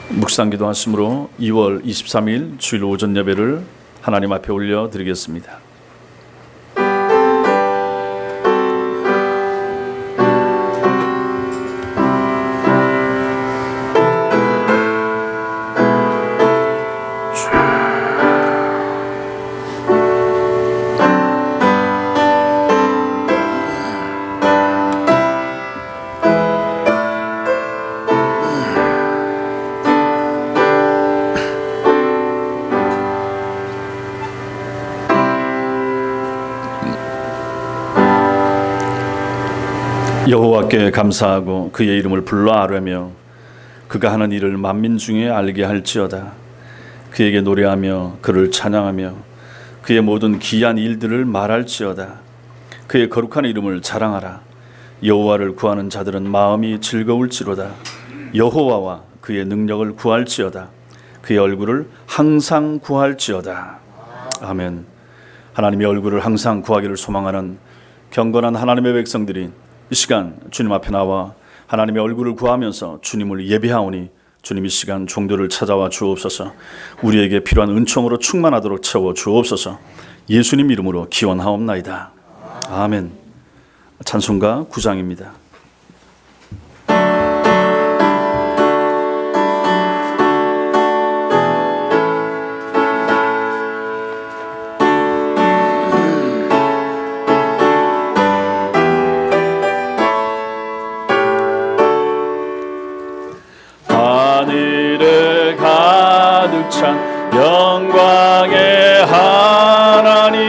묵상기도 하심으로 2월 23일 주일 오전 예배를 하나님 앞에 올려드리겠습니다. 여호와께 감사하고 그의 이름을 불러 아뢰며 그가 하는 일을 만민 중에 알게 할지어다. 그에게 노래하며 그를 찬양하며 그의 모든 기이한 일들을 말할지어다. 그의 거룩한 이름을 자랑하라. 여호와를 구하는 자들은 마음이 즐거울지로다. 여호와와 그의 능력을 구할지어다. 그의 얼굴을 항상 구할지어다. 아멘. 하나님의 얼굴을 항상 구하기를 소망하는 경건한 하나님의 백성들이 이 시간 주님 앞에 나와 하나님의 얼굴을 구하면서 주님을 예배하오니 주님 이 시간 종들을 찾아와 주옵소서. 우리에게 필요한 은총으로 충만하도록 채워 주옵소서. 예수님 이름으로 기원하옵나이다. 아멘. 찬송가 9장입니다. 영광의 하나님,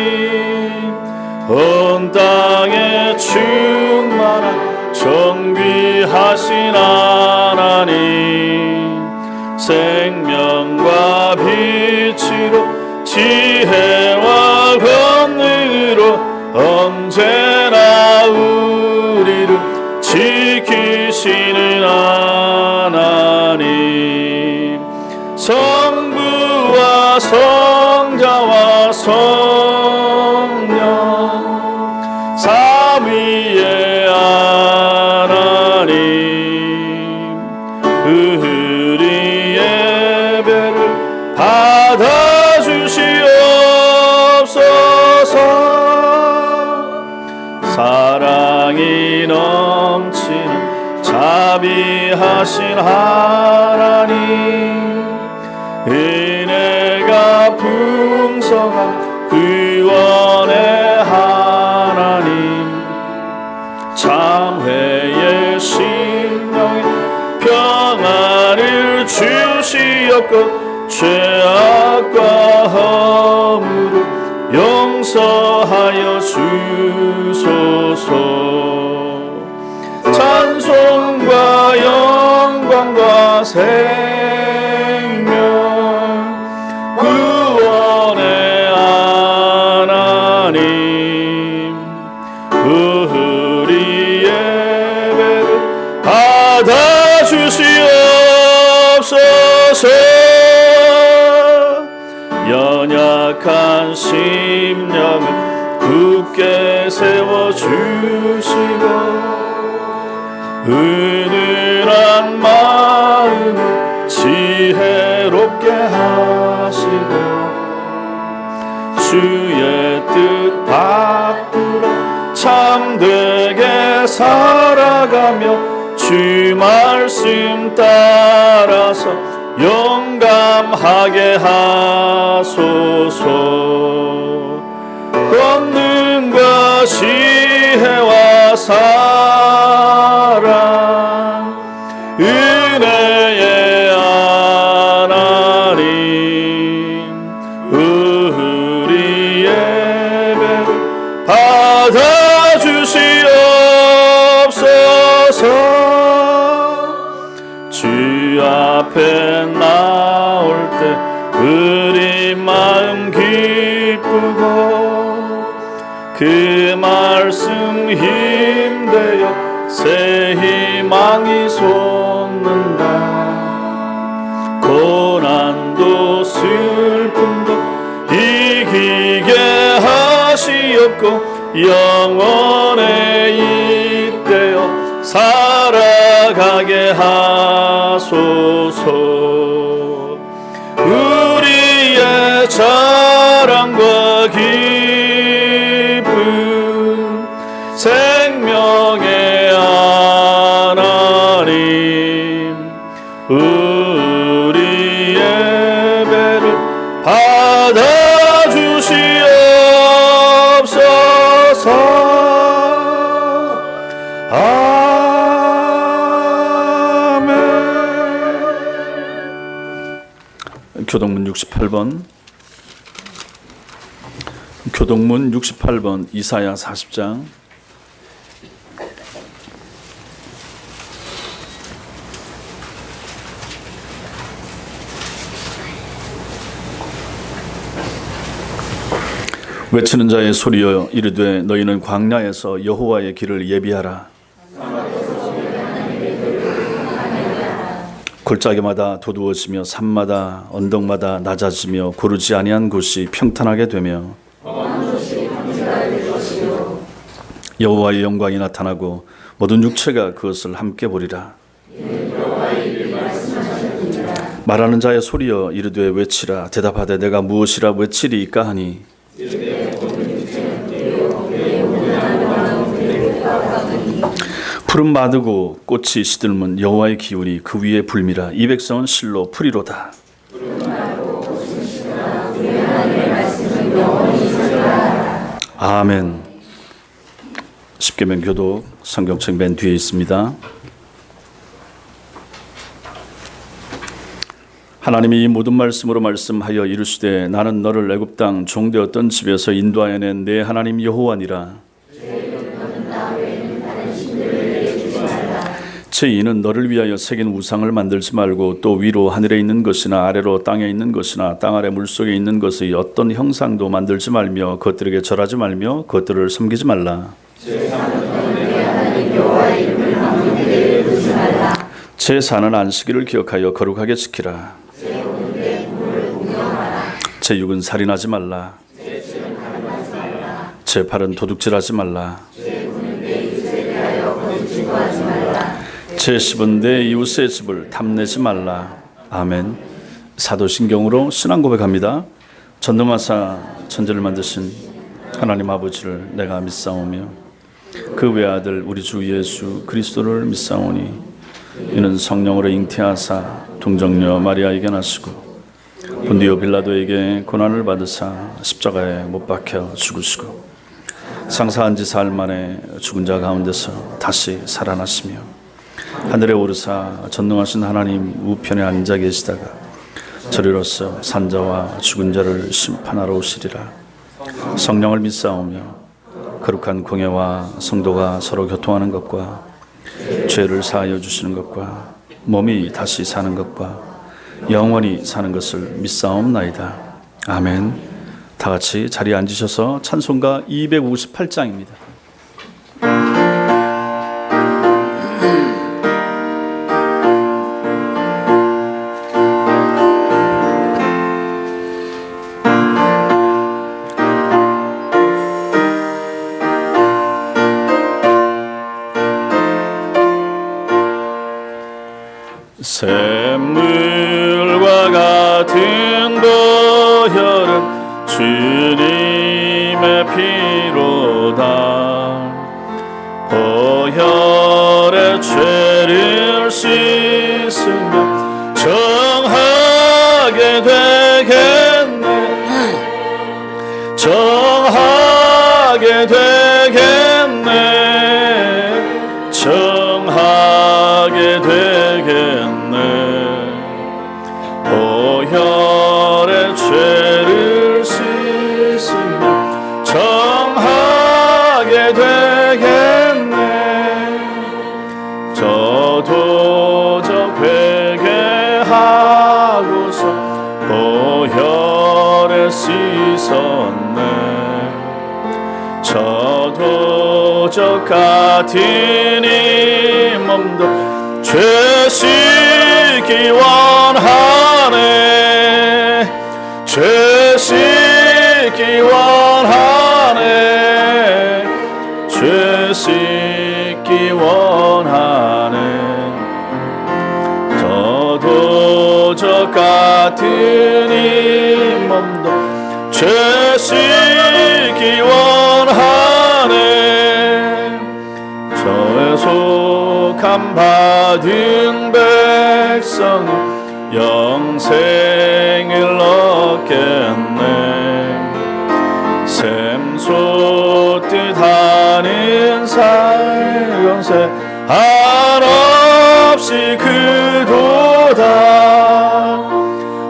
온 땅에 충만한 정귀하신 하나님, 생명과 빛으로 지혜와 권능으로 언제나 우리를 지키시는 하나님, 성부와 성자와 성령 삼위의 하나님, 우리 예배를 받아주시옵소서. 사랑이 넘치는 자비하신 하나님, 은혜가 풍성한 구원의 하나님, 참회의 심령에 평안을 주시옵고 죄악과 허물을 용서하여 주소서. 찬송과 영광과 구원의 하나님, 우리 예배를 받아주시옵소서. 연약한 심령을 굳게 세워주시고 은은한 마음을 지혜롭게 하시고 주의 뜻 받들어 참되게 살아가며 주 말씀 따라서 용감하게 하소서. 권능과 지혜와 사랑 은혜의 하나님, 우리 예배를 받아주시옵소서. 주 앞에 나올 때 우리 마음 기쁘고 그 말씀 힘되어 새 희망이 솟는다. 고난도 슬픔도 이기게 하시옵고 영원에 잇대어 살아가 나아가게 하소서. 우리의 자랑과 기쁨 생명의 하나님, 우리 예배를 받아주시옵소서. 아멘. 교동문 68번, 교동문 68번, 이사야 40장. 외치는 자의 소리여 이르되 너희는 광야에서 여호와의 길을 예비하라. 골짜기마다 도두어지며 산마다 언덕마다 낮아지며 고르지 아니한 곳이 평탄하게 되며 여호와의 영광이 나타나고 모든 육체가 그것을 함께 보리라. 말하는 자의 소리여 이르되 외치라. 대답하되 내가 무엇이라 외치리이까 하니 푸른 마르고 꽃이 시들면 여호와의 기운이 그 위에 불미라. 이 백성은 실로 풀이로다. 아멘. 십계명 교독 성경책 맨 뒤에 있습니다. 하나님이 이 모든 말씀으로 말씀하여 이르시되 나는 너를 애굽 땅 종되었던 집에서 인도하여 낸 내 하나님 여호와니라. 제 이는 너를 위하여 새긴 우상을 만들지 말고 또 위로 하늘에 있는 것이나 아래로 땅에 있는 것이나 땅 아래 물속에 있는 것의 어떤 형상도 만들지 말며 그것들에게 절하지 말며 그것들을 섬기지 말라. 제 사는 안식일을 기억하여 거룩하게 지키라. 제 육은 살인하지 말라. 제 팔은 도둑질하지 말라. 제 십은 내 이웃의 집을 탐내지 말라. 아멘. 사도신경으로 신앙 고백합니다. 전능하사 천지를 만드신 하나님 아버지를 내가 믿사오며 그 외아들 우리 주 예수 그리스도를 믿사오니 이는 성령으로 잉태하사 동정녀 마리아에게 나시고 본디오 빌라도에게 고난을 받으사 십자가에 못 박혀 죽으시고 상사한 지 사흘 만에 죽은 자 가운데서 다시 살아나시며 하늘에 오르사 전능하신 하나님 우편에 앉아 계시다가 저리로서 산자와 죽은 자를 심판하러 오시리라. 성령을 믿사오며 거룩한 공예와 성도가 서로 교통하는 것과 죄를 사하여 주시는 것과 몸이 다시 사는 것과 영원히 사는 것을 믿사옵나이다. 아멘. 다 같이 자리에 앉으셔서 찬송가 258장입니다. 샘물과 같은 보혈은 주님의 피로다. 보혈의 죄를 씻으며 정하게 되겠네. 정하게 되겠네. 정하게 되겠네. 보혈의 죄를 씻으며 정하게 되겠네. 저도 저 회개하고서 보혈에 씻었네. 저도 저 같은 이 몸도 죄 씻기 원하네. 죄 씻기 원하네. 죄 씻기 원하네. 부족 같은 이 몸도 죄 씻기 원하네. 저의 속함 받은 백성은 영생을 얻겠네. 샘솟듯 하는 살건새 한없이 그도다.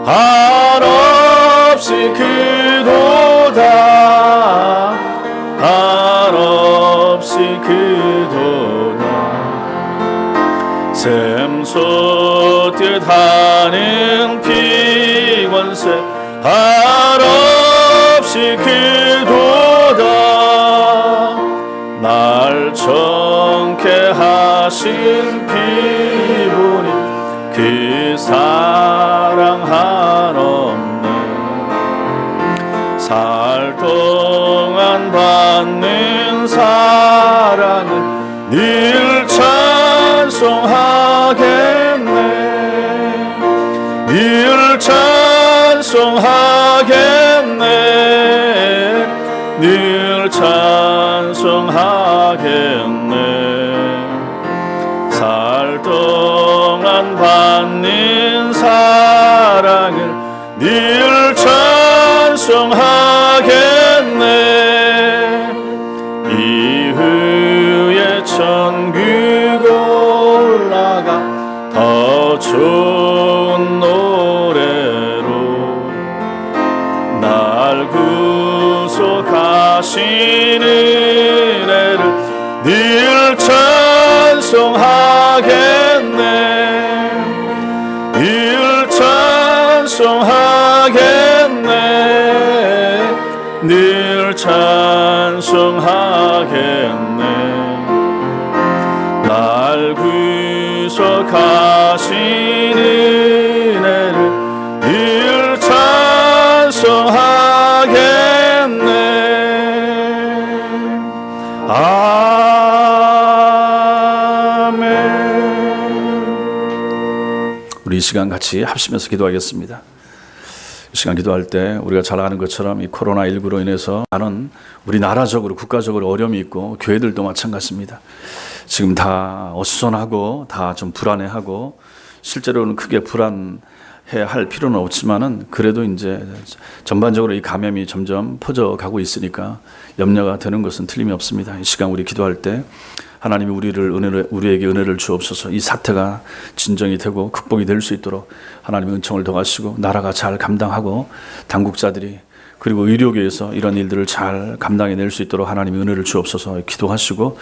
한없이 그도다. 한없이 그도다. 샘솟듯 하는 피권세 한없이 그도다. 날 정케 하신 피부니 그 사랑 한없네. 살 동안 받는 사랑은 늘 찬송하겠네. 늘 찬송하겠네. 늘 찬송하겠네. 살 동안 받는 사랑을 늘 찬송하겠네. 이후에 천국 올라가 더 좋은 노래로 날 구속하신 은혜를 늘 찬송하겠네. 늘 찬송하겠네. 늘 찬송하겠네. 날 구속하신 은혜를 늘 찬송하겠네. 아멘. 우리 이 시간 같이 합심해서 기도하겠습니다. 이 시간 기도할 때 우리가 잘 아는 것처럼 이 코로나19로 인해서 많은 우리나라적으로 국가적으로 어려움이 있고 교회들도 마찬가지입니다. 지금 다 어수선하고 다 좀 불안해하고 실제로는 크게 불안해할 필요는 없지만은 그래도 이제 전반적으로 이 감염이 점점 퍼져가고 있으니까 염려가 되는 것은 틀림이 없습니다. 이 시간 우리 기도할 때 하나님이 우리에게 은혜를 주옵소서. 이 사태가 진정이 되고 극복이 될 수 있도록 하나님의 은총을 더하시고 나라가 잘 감당하고 당국자들이 그리고 의료계에서 이런 일들을 잘 감당해낼 수 있도록 하나님의 은혜를 주옵소서. 기도하시고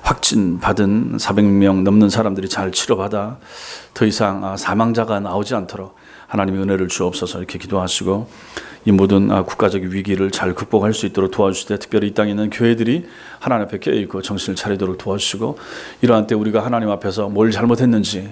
확진 받은 400명 넘는 사람들이 잘 치료받아 더 이상 사망자가 나오지 않도록 하나님의 은혜를 주옵소서. 이렇게 기도하시고 이 모든 국가적인 위기를 잘 극복할 수 있도록 도와주시되 특별히 이 땅에 있는 교회들이 하나님 앞에 깨어있고 정신을 차리도록 도와주시고 이러한 때 우리가 하나님 앞에서 뭘 잘못했는지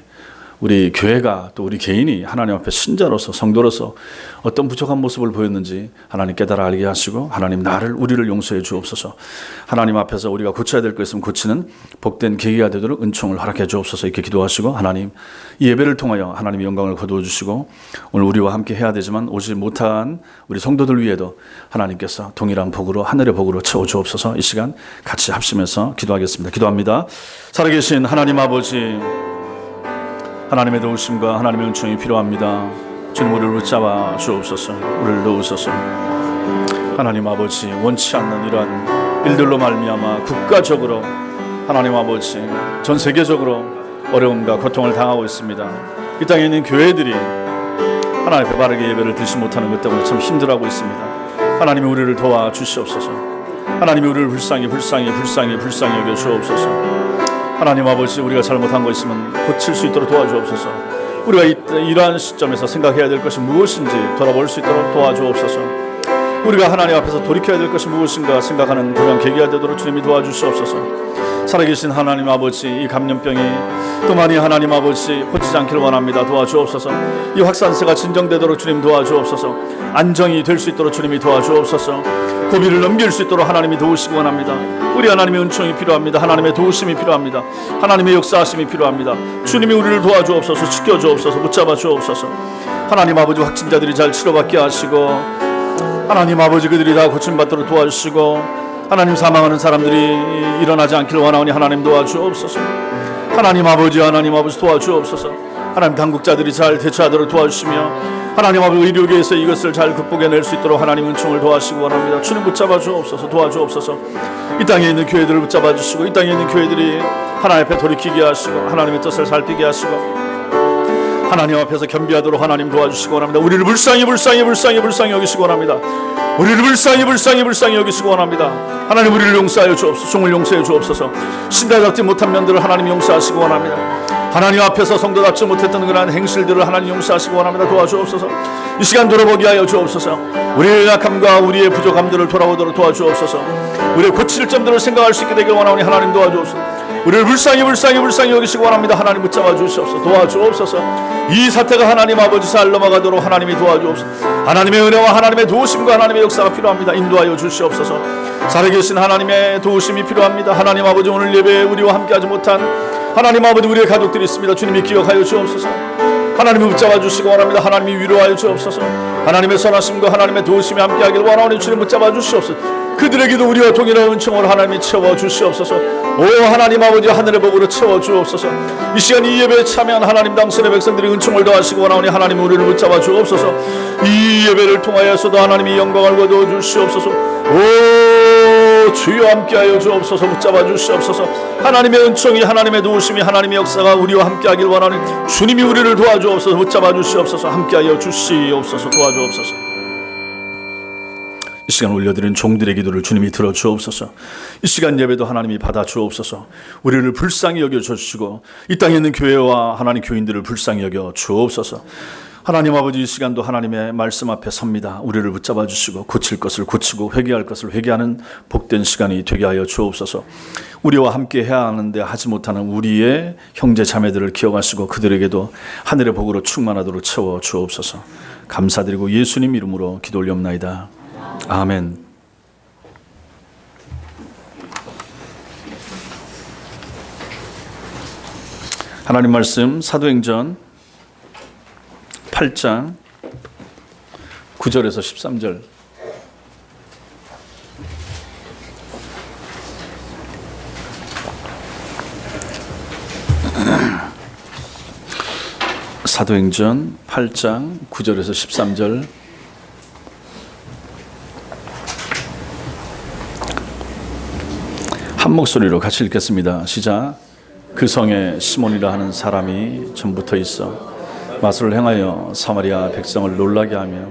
우리 교회가 또 우리 개인이 하나님 앞에 신자로서 성도로서 어떤 부족한 모습을 보였는지 하나님 깨달아 알게 하시고 하나님 우리를 용서해 주옵소서. 하나님 앞에서 우리가 고쳐야 될 것 있으면 고치는 복된 계기가 되도록 은총을 허락해 주옵소서. 이렇게 기도하시고 하나님 이 예배를 통하여 하나님의 영광을 거두어 주시고 오늘 우리와 함께 해야 되지만 오지 못한 우리 성도들 위에도 하나님께서 동일한 복으로 하늘의 복으로 채워 주옵소서. 이 시간 같이 합심해서 기도하겠습니다. 기도합니다. 살아계신 하나님 아버지, 하나님의 도우심과 하나님의 은총이 필요합니다. 주님 우리를 붙잡아 주옵소서. 우리를 도우소서. 하나님 아버지, 원치 않는 이러한 일들로 말미암아 국가적으로 하나님 아버지 전 세계적으로 어려움과 고통을 당하고 있습니다. 이 땅에 있는 교회들이 하나님 앞에 바르게 예배를 드리지 못하는 것 때문에 참 힘들어하고 있습니다. 하나님이 우리를 도와주시옵소서. 하나님이 우리를 불쌍히 여겨 주옵소서. 하나님 아버지, 우리가 잘못한 거 있으면 고칠 수 있도록 도와주옵소서. 우리가 이러한 시점에서 생각해야 될 것이 무엇인지 돌아볼 수 있도록 도와주옵소서. 우리가 하나님 앞에서 돌이켜야 될 것이 무엇인가 생각하는 그런 계기가 되도록 주님이 도와주시옵소서. 살아계신 하나님 아버지, 이 감염병이 또 많이 하나님 아버지 퍼지지 않기를 원합니다. 도와주옵소서. 이 확산세가 진정되도록 주님 도와주옵소서. 안정이 될 수 있도록 주님이 도와주옵소서. 고비를 넘길 수 있도록 하나님이 도우시기 원합니다. 우리 하나님의 은총이 필요합니다. 하나님의 도우심이 필요합니다. 하나님의 역사하심이 필요합니다. 주님이 우리를 도와주옵소서. 지켜주옵소서. 붙잡아 주옵소서. 하나님 아버지 확진자들이 잘 치료받게 하시고 하나님 아버지 그들이 다 고침받도록 도와주시고 하나님 사망하는 사람들이 일어나지 않기를 원하오니 하나님 도와주옵소서. 하나님 아버지 도와주옵소서. 하나님 당국자들이 잘 대처하도록 도와주시며 하나님 아버지 의료계에서 이것을 잘 극복해낼 수 있도록 하나님 은총을 도와주시기 원합니다. 주님 붙잡아 주옵소서. 도와주옵소서. 이 땅에 있는 교회들을 붙잡아 주시고 이 땅에 있는 교회들이 하나님 앞에 돌이키게 하시고 하나님의 뜻을 살피게 하시고 하나님 앞에서 겸비하도록 하나님 도와주시기 원합니다. 우리를 불쌍히 여기시기 원합니다. 우리를 불쌍히 여기시기 원합니다. 하나님 우리를 용서하여 주옵소서. 종을 용서해 주옵소서. 신달답지 못한 면들을 하나님 용서하시기 원합니다. 하나님 앞에서 성도답지 못했던 그러한 행실들을 하나님 용서하시기 원합니다. 도와주옵소서. 이 시간 돌아보게 하여 주옵소서. 우리의 약함과 우리의 부족함들을 돌아보도록 도와주옵소서. 우리의 고칠 점들을 생각할 수 있게 되길 원하오니 하나님 도와주옵소서. 우리를 불쌍히 여기시기 원합니다. 하나님 붙잡아 주시옵소서. 도와주옵소서. 이 사태가 하나님 아버지 잘 넘어가도록 하나님이 도와주옵소서. 하나님의 은혜와 하나님의 도우심과 하나님의 역사가 필요합니다. 인도하여 주시옵소서. 살아계신 하나님의 도우심이 필요합니다. 하나님 아버지 오늘 예배에 우리와 함께하지 못한 하나님 아버지 우리의 가족들이 있습니다. 주님이 기억하여 주옵소서. 하나님이 붙잡아 주시기 원합니다. 하나님이 위로하여 주옵소서. 하나님의 선하심과 하나님의 도우심이 함께하길 원하오니 주님 붙잡아 주시옵소서. 그들에게도 우리와 동일한 은총으로 하나님이 채워 주시옵소서. 오 하나님 아버지 하늘의 복으로 채워 주옵소서. 이 시간 이 예배에 참여한 하나님 당신의 백성들이 은총을 더하시고 원하오니 하나님 우리를 붙잡아 주옵소서. 이 예배를 통하여서도 하나님이 영광을 거두어 주시옵소서. 오 주여 함께하여 주옵소서. 붙잡아 주시옵소서. 하나님의 은총이 하나님의 도우심이 하나님의 역사가 우리와 함께하길 원하는 주님이 우리를 도와주옵소서. 붙잡아 주시옵소서. 함께하여 주시옵소서. 도와주옵소서. 이 시간 올려드린 종들의 기도를 주님이 들어주옵소서. 이 시간 예배도 하나님이 받아주옵소서. 우리를 불쌍히 여겨주시고 이 땅에 있는 교회와 하나님 교인들을 불쌍히 여겨주옵소서. 하나님 아버지 이 시간도 하나님의 말씀 앞에 섭니다. 우리를 붙잡아 주시고 고칠 것을 고치고 회개할 것을 회개하는 복된 시간이 되게 하여 주옵소서. 우리와 함께 해야 하는데 하지 못하는 우리의 형제 자매들을 기억하시고 그들에게도 하늘의 복으로 충만하도록 채워 주옵소서. 감사드리고 예수님 이름으로 기도 올리옵나이다. 아멘. 하나님 말씀 사도행전 8장 9절에서 13절. 사도행전 8장 9절에서 13절. 한 목소리로 같이 읽겠습니다. 시작. 그 성에 시몬이라 하는 사람이 전부터 있어 마술을 행하여 사마리아 백성을 놀라게 하며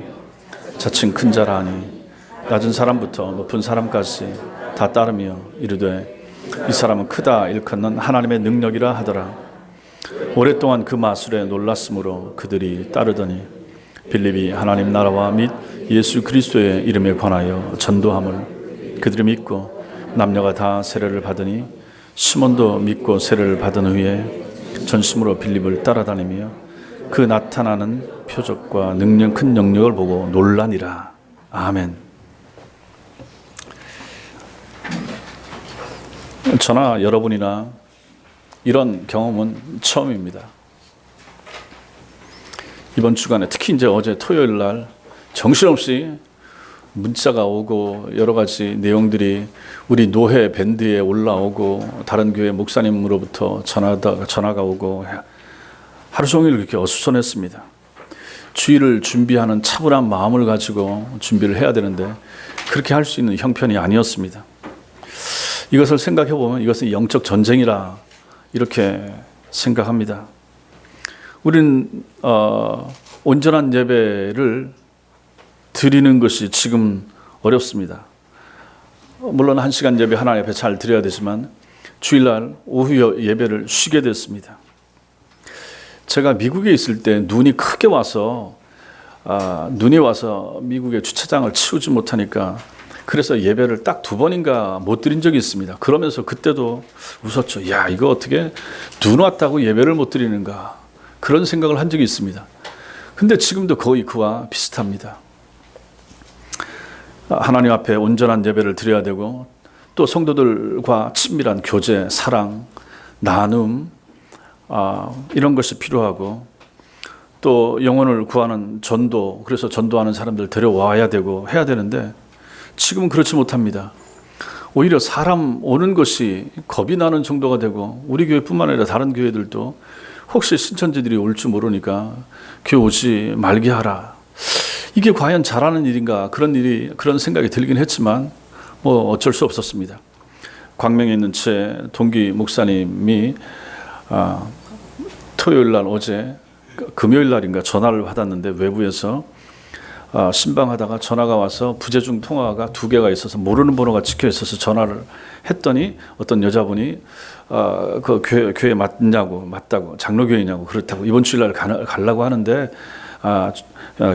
자칭 큰 자라 하니 낮은 사람부터 높은 사람까지 다 따르며 이르되 이 사람은 크다 일컫는 하나님의 능력이라 하더라. 오랫동안 그 마술에 놀랐으므로 그들이 따르더니 빌립이 하나님 나라와 및 예수 그리스도의 이름에 관하여 전도함을 그들이 믿고 남녀가 다 세례를 받으니 시몬도 믿고 세례를 받은 후에 전심으로 빌립을 따라다니며 그 나타나는 표적과 능력 큰 영역을 보고 놀라니라. 아멘. 저나 여러분이나 이런 경험은 처음입니다. 이번 주간에 특히 이제 어제 토요일 날 정신없이 문자가 오고 여러 가지 내용들이 우리 노회 밴드에 올라오고 다른 교회 목사님으로부터 전화가 오고 하루 종일 그렇게 어수선했습니다. 주일을 준비하는 차분한 마음을 가지고 준비를 해야 되는데 그렇게 할 수 있는 형편이 아니었습니다. 이것을 생각해 보면 이것은 영적 전쟁이라 이렇게 생각합니다. 우리는 온전한 예배를 드리는 것이 지금 어렵습니다. 물론 1시간 예배 하나님 앞에 잘 드려야 되지만 주일날 오후 예배를 쉬게 됐습니다. 제가 미국에 있을 때 눈이 크게 와서 미국의 주차장을 치우지 못하니까 그래서 예배를 딱 2번인가 못 드린 적이 있습니다. 그러면서 그때도 웃었죠. 야, 이거 어떻게 눈 왔다고 예배를 못 드리는가, 그런 생각을 한 적이 있습니다. 근데 지금도 거의 그와 비슷합니다. 하나님 앞에 온전한 예배를 드려야 되고 또 성도들과 친밀한 교제, 사랑, 나눔 이런 것이 필요하고 또 영혼을 구하는 전도, 그래서 전도하는 사람들 데려와야 되고 해야 되는데 지금은 그렇지 못합니다. 오히려 사람 오는 것이 겁이 나는 정도가 되고 우리 교회뿐만 아니라 다른 교회들도 혹시 신천지들이 올 줄 모르니까 교회 오지 말게 하라. 이게 과연 잘하는 일인가, 그런 생각이 들긴 했지만 뭐 어쩔 수 없었습니다. 광명에 있는 제 동기 목사님이 토요일 날 어제 금요일 날인가 전화를 받았는데 외부에서 신방하다가 전화가 와서 부재중 통화가 2개가 있어서 모르는 번호가 찍혀 있어서 전화를 했더니 어떤 여자분이 그 교회 맞다고 장로교회냐고 그렇다고 이번 주일날 가려고 하는데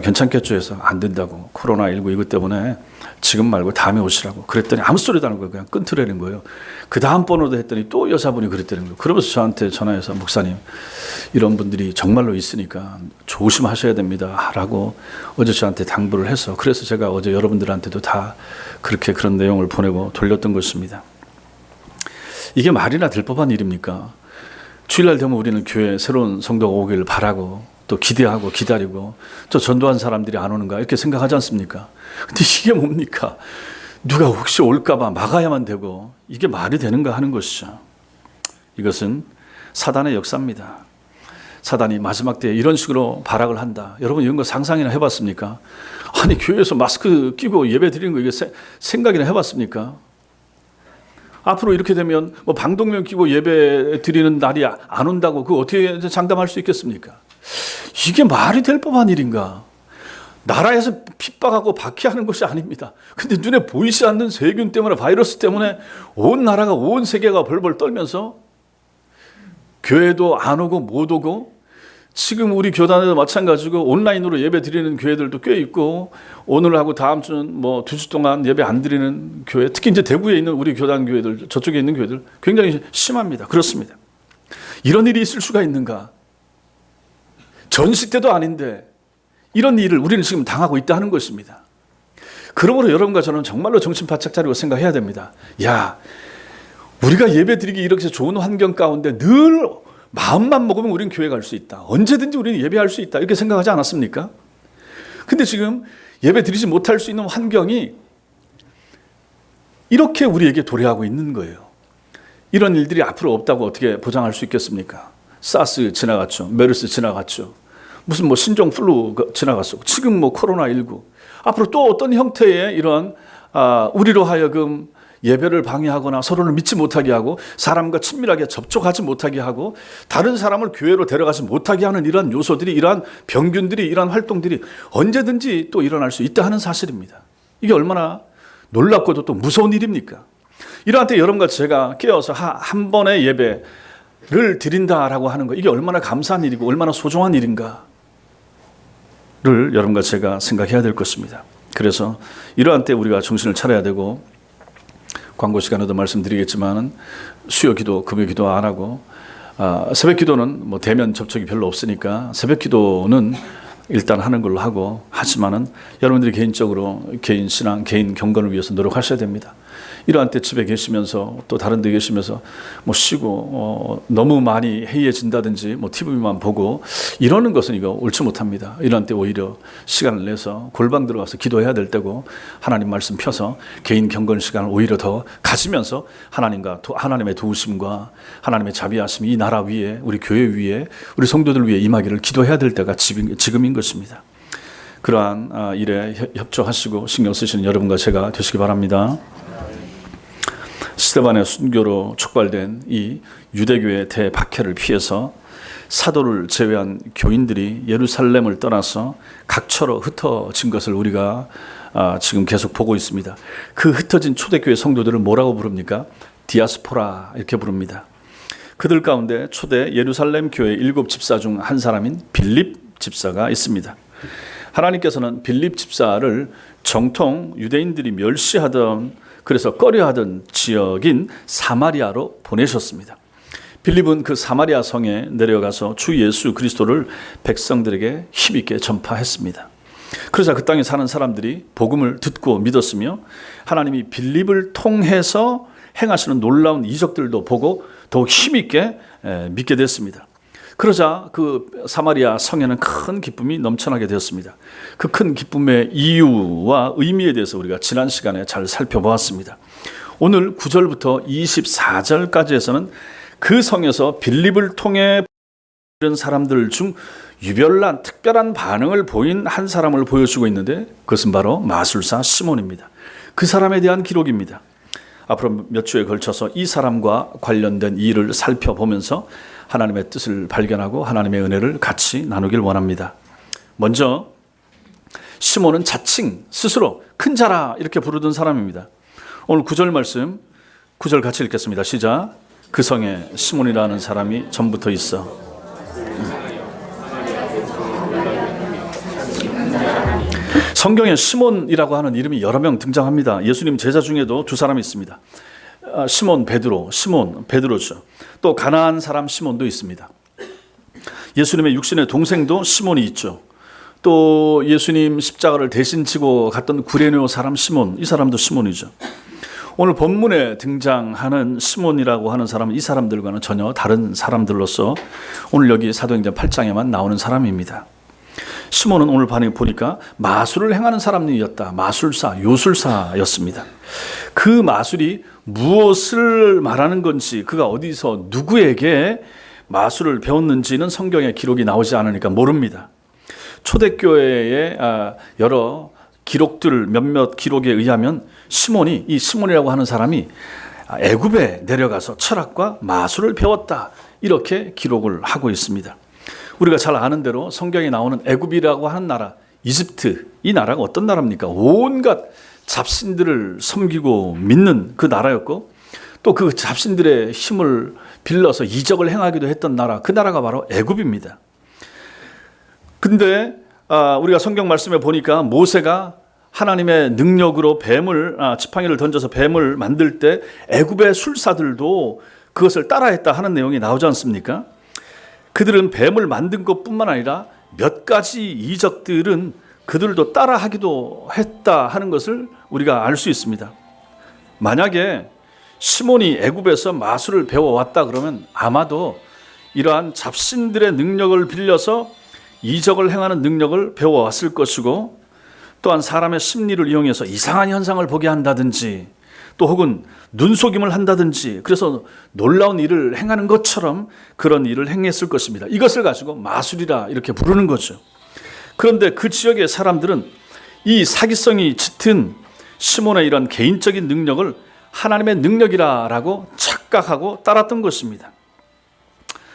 괜찮겠죠 해서 안 된다고, 코로나19 이것 때문에 지금 말고 다음에 오시라고 그랬더니 아무 소리도 안 하는 거예요. 그냥 끊으라는 거예요. 그 다음 번호도 했더니 또 여자분이 그랬다는 거예요. 그러면서 저한테 전화해서 목사님 이런 분들이 정말로 있으니까 조심하셔야 됩니다 라고 어제 저한테 당부를 해서, 그래서 제가 어제 여러분들한테도 다 그런 내용을 보내고 돌렸던 것입니다. 이게 말이나 될 법한 일입니까? 주일날 되면 우리는 교회에 새로운 성도가 오기를 바라고 또 기대하고 기다리고 저 전도한 사람들이 안 오는가 이렇게 생각하지 않습니까? 근데 이게 뭡니까? 누가 혹시 올까봐 막아야만 되고 이게 말이 되는가 하는 것이죠. 이것은 사단의 역사입니다. 사단이 마지막 때에 이런 식으로 발악을 한다. 여러분 이런 거 상상이나 해봤습니까? 아니 교회에서 마스크 끼고 예배 드리는 거 이게 생각이나 해봤습니까? 앞으로 이렇게 되면 뭐 방독면 끼고 예배 드리는 날이 안 온다고 그거 어떻게 장담할 수 있겠습니까? 이게 말이 될 법한 일인가? 나라에서 핍박하고 박해하는 것이 아닙니다. 근데 눈에 보이지 않는 세균 때문에, 바이러스 때문에 온 나라가, 온 세계가 벌벌 떨면서 교회도 안 오고 못 오고, 지금 우리 교단에도 마찬가지고 온라인으로 예배 드리는 교회들도 꽤 있고, 오늘하고 다음 주는 뭐 2주 동안 예배 안 드리는 교회, 특히 이제 대구에 있는 우리 교단 교회들, 저쪽에 있는 교회들 굉장히 심합니다. 그렇습니다. 이런 일이 있을 수가 있는가? 전시 때도 아닌데 이런 일을 우리는 지금 당하고 있다 하는 것입니다. 그러므로 여러분과 저는 정말로 정신 바짝 차리고 생각해야 됩니다. 야, 우리가 예배 드리기 이렇게 좋은 환경 가운데 늘 마음만 먹으면 우리는 교회 갈 수 있다. 언제든지 우리는 예배할 수 있다. 이렇게 생각하지 않았습니까? 근데 지금 예배 드리지 못할 수 있는 환경이 이렇게 우리에게 도래하고 있는 거예요. 이런 일들이 앞으로 없다고 어떻게 보장할 수 있겠습니까? 사스 지나갔죠. 메르스 지나갔죠. 무슨 뭐 신종 플루 지나갔어. 지금 뭐 코로나19. 앞으로 또 어떤 형태의 이런 우리로 하여금 예배를 방해하거나 서로를 믿지 못하게 하고 사람과 친밀하게 접촉하지 못하게 하고 다른 사람을 교회로 데려가지 못하게 하는 이러한 요소들이, 이러한 병균들이, 이러한 활동들이 언제든지 또 일어날 수 있다 하는 사실입니다. 이게 얼마나 놀랍고도 또 무서운 일입니까? 이러한 때 여러분과 제가 깨어서 한 번의 예배를 드린다라고 하는 거, 이게 얼마나 감사한 일이고 얼마나 소중한 일인가를 여러분과 제가 생각해야 될 것입니다. 그래서 이러한 때 우리가 정신을 차려야 되고, 광고 시간에도 말씀드리겠지만 수요 기도, 금요 기도 안 하고 새벽 기도는 뭐 대면 접촉이 별로 없으니까 새벽 기도는 일단 하는 걸로 하고, 하지만은 여러분들이 개인적으로 개인 신앙, 개인 경건을 위해서 노력하셔야 됩니다. 이러한 때 집에 계시면서 또 다른 데 계시면서 뭐 쉬고 너무 많이 해이해진다든지 뭐 TV만 보고 이러는 것은 이거 옳지 못합니다. 이러한 때 오히려 시간을 내서 골방 들어가서 기도해야 될 때고, 하나님 말씀 펴서 개인 경건 시간을 오히려 더 가지면서 하나님과 하나님의 도우심과 하나님의 자비하심이 이 나라 위에, 우리 교회 위에, 우리 성도들 위에 임하기를 기도해야 될 때가 지금인 것입니다. 그러한 일에 협조하시고 신경 쓰시는 여러분과 제가 되시기 바랍니다. 스데반의 순교로 촉발된 이 유대교의 대박해를 피해서 사도를 제외한 교인들이 예루살렘을 떠나서 각처로 흩어진 것을 우리가 지금 계속 보고 있습니다. 그 흩어진 초대교회 성도들을 뭐라고 부릅니까? 디아스포라 이렇게 부릅니다. 그들 가운데 초대 예루살렘 교회 7 집사 중 한 사람인 빌립 집사가 있습니다. 하나님께서는 빌립 집사를 정통 유대인들이 멸시하던, 그래서 꺼려하던 지역인 사마리아로 보내셨습니다. 빌립은 그 사마리아 성에 내려가서 주 예수 그리스도를 백성들에게 힘있게 전파했습니다. 그러자 그 땅에 사는 사람들이 복음을 듣고 믿었으며 하나님이 빌립을 통해서 행하시는 놀라운 이적들도 보고 더욱 힘있게 믿게 됐습니다. 그러자 그 사마리아 성에는 큰 기쁨이 넘쳐나게 되었습니다. 그 큰 기쁨의 이유와 의미에 대해서 우리가 지난 시간에 잘 살펴보았습니다. 오늘 9절부터 24절까지에서는 그 성에서 빌립을 통해 이런 사람들 중 유별난 특별한 반응을 보인 한 사람을 보여주고 있는데, 그것은 바로 마술사 시몬입니다. 그 사람에 대한 기록입니다. 앞으로 몇 주에 걸쳐서 이 사람과 관련된 일을 살펴보면서 하나님의 뜻을 발견하고 하나님의 은혜를 같이 나누길 원합니다. 먼저 시몬은 자칭 스스로 큰 자라 이렇게 부르던 사람입니다. 오늘 9절 말씀, 9절 같이 읽겠습니다. 시작. 그 성에 시몬이라는 사람이 전부터 있어. 성경에 시몬이라고 하는 이름이 여러 명 등장합니다. 예수님 제자 중에도 두 사람이 있습니다. 시몬 베드로죠. 또 가나안 사람 시몬도 있습니다. 예수님의 육신의 동생도 시몬이 있죠. 또 예수님 십자가를 대신 지고 갔던 구레네 사람 시몬, 이 사람도 시몬이죠. 오늘 본문에 등장하는 시몬이라고 하는 사람은 이 사람들과는 전혀 다른 사람들로서 오늘 여기 사도행전 8장에만 나오는 사람입니다. 시몬은 오늘 보니까 마술을 행하는 사람이었다. 마술사, 요술사였습니다. 그 마술이 무엇을 말하는 건지, 그가 어디서 누구에게 마술을 배웠는지는 성경에 기록이 나오지 않으니까 모릅니다. 초대교회의 여러 기록들, 몇몇 기록에 의하면 이 시몬이라고 하는 사람이 애굽에 내려가서 철학과 마술을 배웠다, 이렇게 기록을 하고 있습니다. 우리가 잘 아는 대로 성경에 나오는 애굽이라고 하는 나라, 이집트, 이 나라가 어떤 나라입니까? 온갖 잡신들을 섬기고 믿는 그 나라였고, 또 그 잡신들의 힘을 빌려서 이적을 행하기도 했던 나라, 그 나라가 바로 애굽입니다. 근데 우리가 성경 말씀에 보니까 모세가 하나님의 능력으로 지팡이를 던져서 뱀을 만들 때 애굽의 술사들도 그것을 따라했다 하는 내용이 나오지 않습니까? 그들은 뱀을 만든 것뿐만 아니라 몇 가지 이적들은 그들도 따라하기도 했다 하는 것을 우리가 알 수 있습니다. 만약에 시몬이 애굽에서 마술을 배워왔다 그러면 아마도 이러한 잡신들의 능력을 빌려서 이적을 행하는 능력을 배워왔을 것이고, 또한 사람의 심리를 이용해서 이상한 현상을 보게 한다든지, 또 혹은 눈속임을 한다든지, 그래서 놀라운 일을 행하는 것처럼 그런 일을 행했을 것입니다. 이것을 가지고 마술이라 이렇게 부르는 거죠. 그런데 그 지역의 사람들은 이 사기성이 짙은 시몬의 이런 개인적인 능력을 하나님의 능력이라고 착각하고 따랐던 것입니다.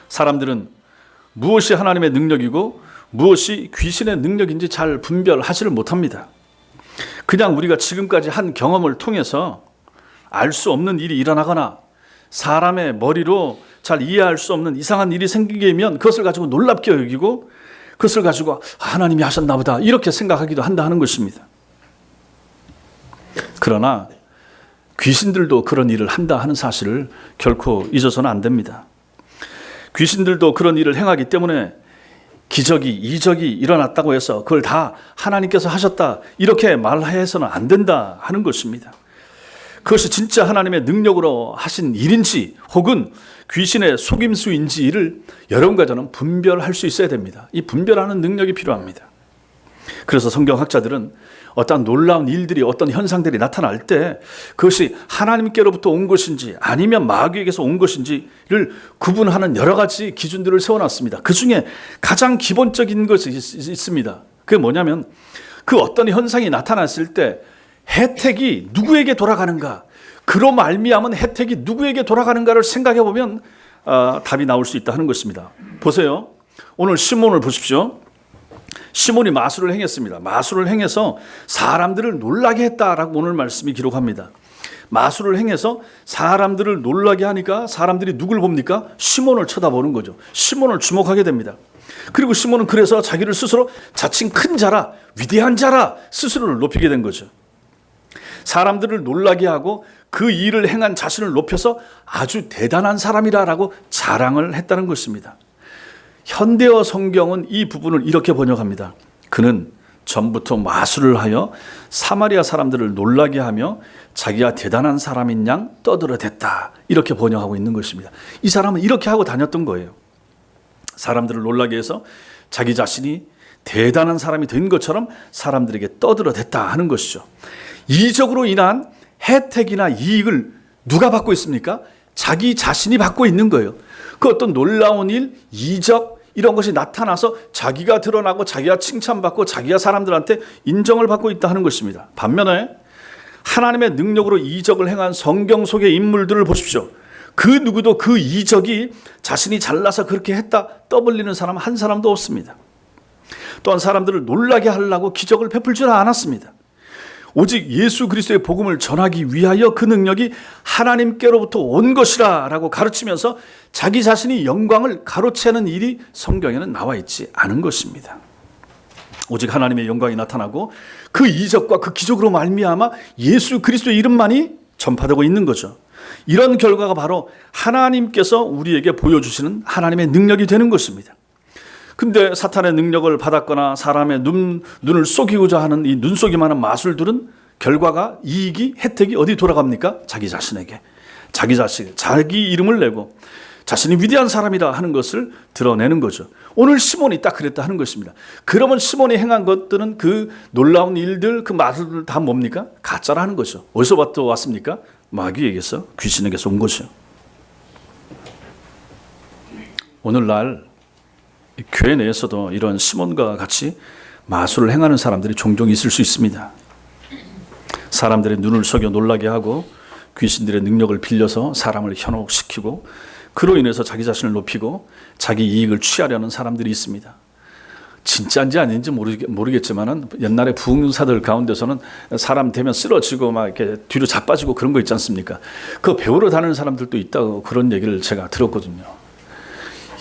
사람들은 무엇이 하나님의 능력이고 무엇이 귀신의 능력인지 잘 분별하지를 못합니다. 그냥 우리가 지금까지 한 경험을 통해서 알 수 없는 일이 일어나거나 사람의 머리로 잘 이해할 수 없는 이상한 일이 생기게 되면 그것을 가지고 놀랍게 여기고, 그것을 가지고 하나님이 하셨나 보다 이렇게 생각하기도 한다 하는 것입니다. 그러나 귀신들도 그런 일을 한다 하는 사실을 결코 잊어서는 안 됩니다. 귀신들도 그런 일을 행하기 때문에 기적이, 이적이 일어났다고 해서 그걸 다 하나님께서 하셨다 이렇게 말해서는 안 된다 하는 것입니다. 그것이 진짜 하나님의 능력으로 하신 일인지 혹은 귀신의 속임수인지를 여러분과 저는 분별할 수 있어야 됩니다. 이 분별하는 능력이 필요합니다. 그래서 성경학자들은 어떤 놀라운 일들이, 어떤 현상들이 나타날 때 그것이 하나님께로부터 온 것인지 아니면 마귀에게서 온 것인지를 구분하는 여러 가지 기준들을 세워놨습니다. 그 중에 가장 기본적인 것이 있습니다. 그게 뭐냐면 그 어떤 현상이 나타났을 때 혜택이 누구에게 돌아가는가, 그로 말미암은 혜택이 누구에게 돌아가는가를 생각해 보면 답이 나올 수 있다 하는 것입니다. 보세요. 오늘 시몬을 보십시오. 시몬이 마술을 행했습니다. 마술을 행해서 사람들을 놀라게 했다라고 오늘 말씀이 기록합니다. 마술을 행해서 사람들을 놀라게 하니까 사람들이 누굴 봅니까? 시몬을 쳐다보는 거죠. 시몬을 주목하게 됩니다. 그리고 시몬은 그래서 자기를 스스로 자칭 큰 자라, 위대한 자라 스스로를 높이게 된 거죠. 사람들을 놀라게 하고 그 일을 행한 자신을 높여서 아주 대단한 사람이라고 자랑을 했다는 것입니다. 현대어 성경은 이 부분을 이렇게 번역합니다. 그는 전부터 마술을 하여 사마리아 사람들을 놀라게 하며 자기가 대단한 사람인 양 떠들어댔다, 이렇게 번역하고 있는 것입니다. 이 사람은 이렇게 하고 다녔던 거예요. 사람들을 놀라게 해서 자기 자신이 대단한 사람이 된 것처럼 사람들에게 떠들어댔다 하는 것이죠. 이적으로 인한 혜택이나 이익을 누가 받고 있습니까? 자기 자신이 받고 있는 거예요. 그 어떤 놀라운 일, 이적 이런 것이 나타나서 자기가 드러나고 자기가 칭찬받고 자기가 사람들한테 인정을 받고 있다 하는 것입니다. 반면에 하나님의 능력으로 이적을 행한 성경 속의 인물들을 보십시오. 그 누구도 그 이적이 자신이 잘나서 그렇게 했다 떠벌리는 사람 한 사람도 없습니다. 또한 사람들을 놀라게 하려고 기적을 베풀지 않았습니다. 오직 예수 그리스도의 복음을 전하기 위하여 그 능력이 하나님께로부터 온 것이라 라고 가르치면서 자기 자신이 영광을 가로채는 일이 성경에는 나와 있지 않은 것입니다. 오직 하나님의 영광이 나타나고 그 이적과 그 기적으로 말미암아 예수 그리스도의 이름만이 전파되고 있는 거죠. 이런 결과가 바로 하나님께서 우리에게 보여주시는 하나님의 능력이 되는 것입니다. 근데 사탄의 능력을 받았거나 사람의 눈을 속이고자 하는 이 눈속임하는 마술들은 결과가 이익이 혜택이 어디 돌아갑니까? 자기 자신에게. 자기 자신, 자기 이름을 내고 자신이 위대한 사람이라 하는 것을 드러내는 거죠. 오늘 시몬이 딱 그랬다 하는 것입니다. 그러면 시몬이 행한 것들은 그 놀라운 일들, 그 마술들 다 뭡니까? 가짜라는 거죠. 어디서부터 왔습니까? 마귀에게서, 귀신에게서 온 거죠. 오늘날 교회 내에서도 이런 시몬과 같이 마술을 행하는 사람들이 종종 있을 수 있습니다. 사람들의 눈을 속여 놀라게 하고 귀신들의 능력을 빌려서 사람을 현혹시키고 그로 인해서 자기 자신을 높이고 자기 이익을 취하려는 사람들이 있습니다. 진짜인지 아닌지 모르겠지만은 옛날에 부흥사들 가운데서는 사람 되면 쓰러지고 막 이렇게 뒤로 자빠지고 그런 거 있지 않습니까? 그 배우러 다니는 사람들도 있다고 그런 얘기를 제가 들었거든요.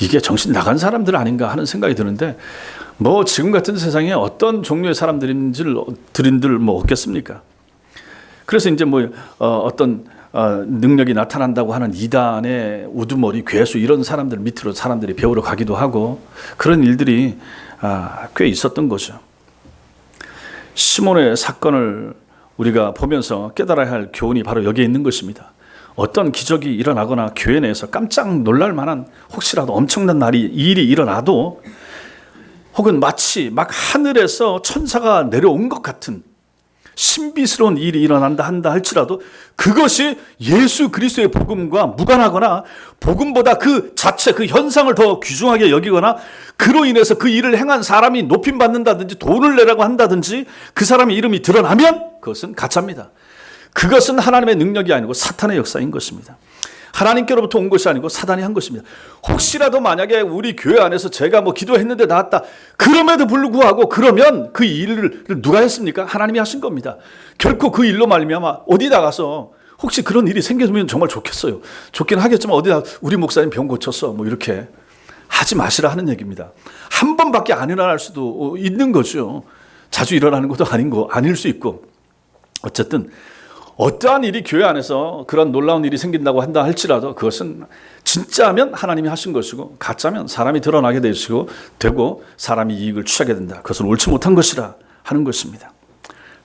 이게 정신 나간 사람들 아닌가 하는 생각이 드는데 뭐 지금 같은 세상에 어떤 종류의 사람들인지를 들인들 뭐 없겠습니까? 그래서 이제 뭐 어떤 능력이 나타난다고 하는 이단의 우두머리 괴수 이런 사람들 밑으로 사람들이 배우러 가기도 하고 그런 일들이 꽤 있었던 거죠. 시몬의 사건을 우리가 보면서 깨달아야 할 교훈이 바로 여기에 있는 것입니다. 어떤 기적이 일어나거나 교회 내에서 깜짝 놀랄 만한 혹시라도 엄청난 일이 일어나도 혹은 마치 막 하늘에서 천사가 내려온 것 같은 신비스러운 일이 일어난다 한다 할지라도 그것이 예수 그리스도의 복음과 무관하거나 복음보다 그 자체 그 현상을 더 귀중하게 여기거나 그로 인해서 그 일을 행한 사람이 높임받는다든지 돈을 내라고 한다든지 그 사람의 이름이 드러나면 그것은 가짜입니다. 그것은 하나님의 능력이 아니고 사탄의 역사인 것입니다. 하나님께로부터 온 것이 아니고 사단이 한 것입니다. 혹시라도 만약에 우리 교회 안에서 제가 뭐 기도했는데 나왔다 그럼에도 불구하고 그러면 그 일을 누가 했습니까? 하나님이 하신 겁니다. 결코 그 일로 말미암아 어디 나가서 혹시 그런 일이 생겼으면 정말 좋겠어요. 좋긴 하겠지만 어디다 우리 목사님 병 고쳤어 뭐 이렇게 하지 마시라 하는 얘기입니다. 한 번밖에 안 일어날 수도 있는 거죠. 자주 일어나는 것도 아닐 수 있고 어쨌든 어떠한 일이 교회 안에서 그런 놀라운 일이 생긴다고 한다 할지라도 그것은 진짜면 하나님이 하신 것이고 가짜면 사람이 드러나게 되고 사람이 이익을 취하게 된다. 그것은 옳지 못한 것이라 하는 것입니다.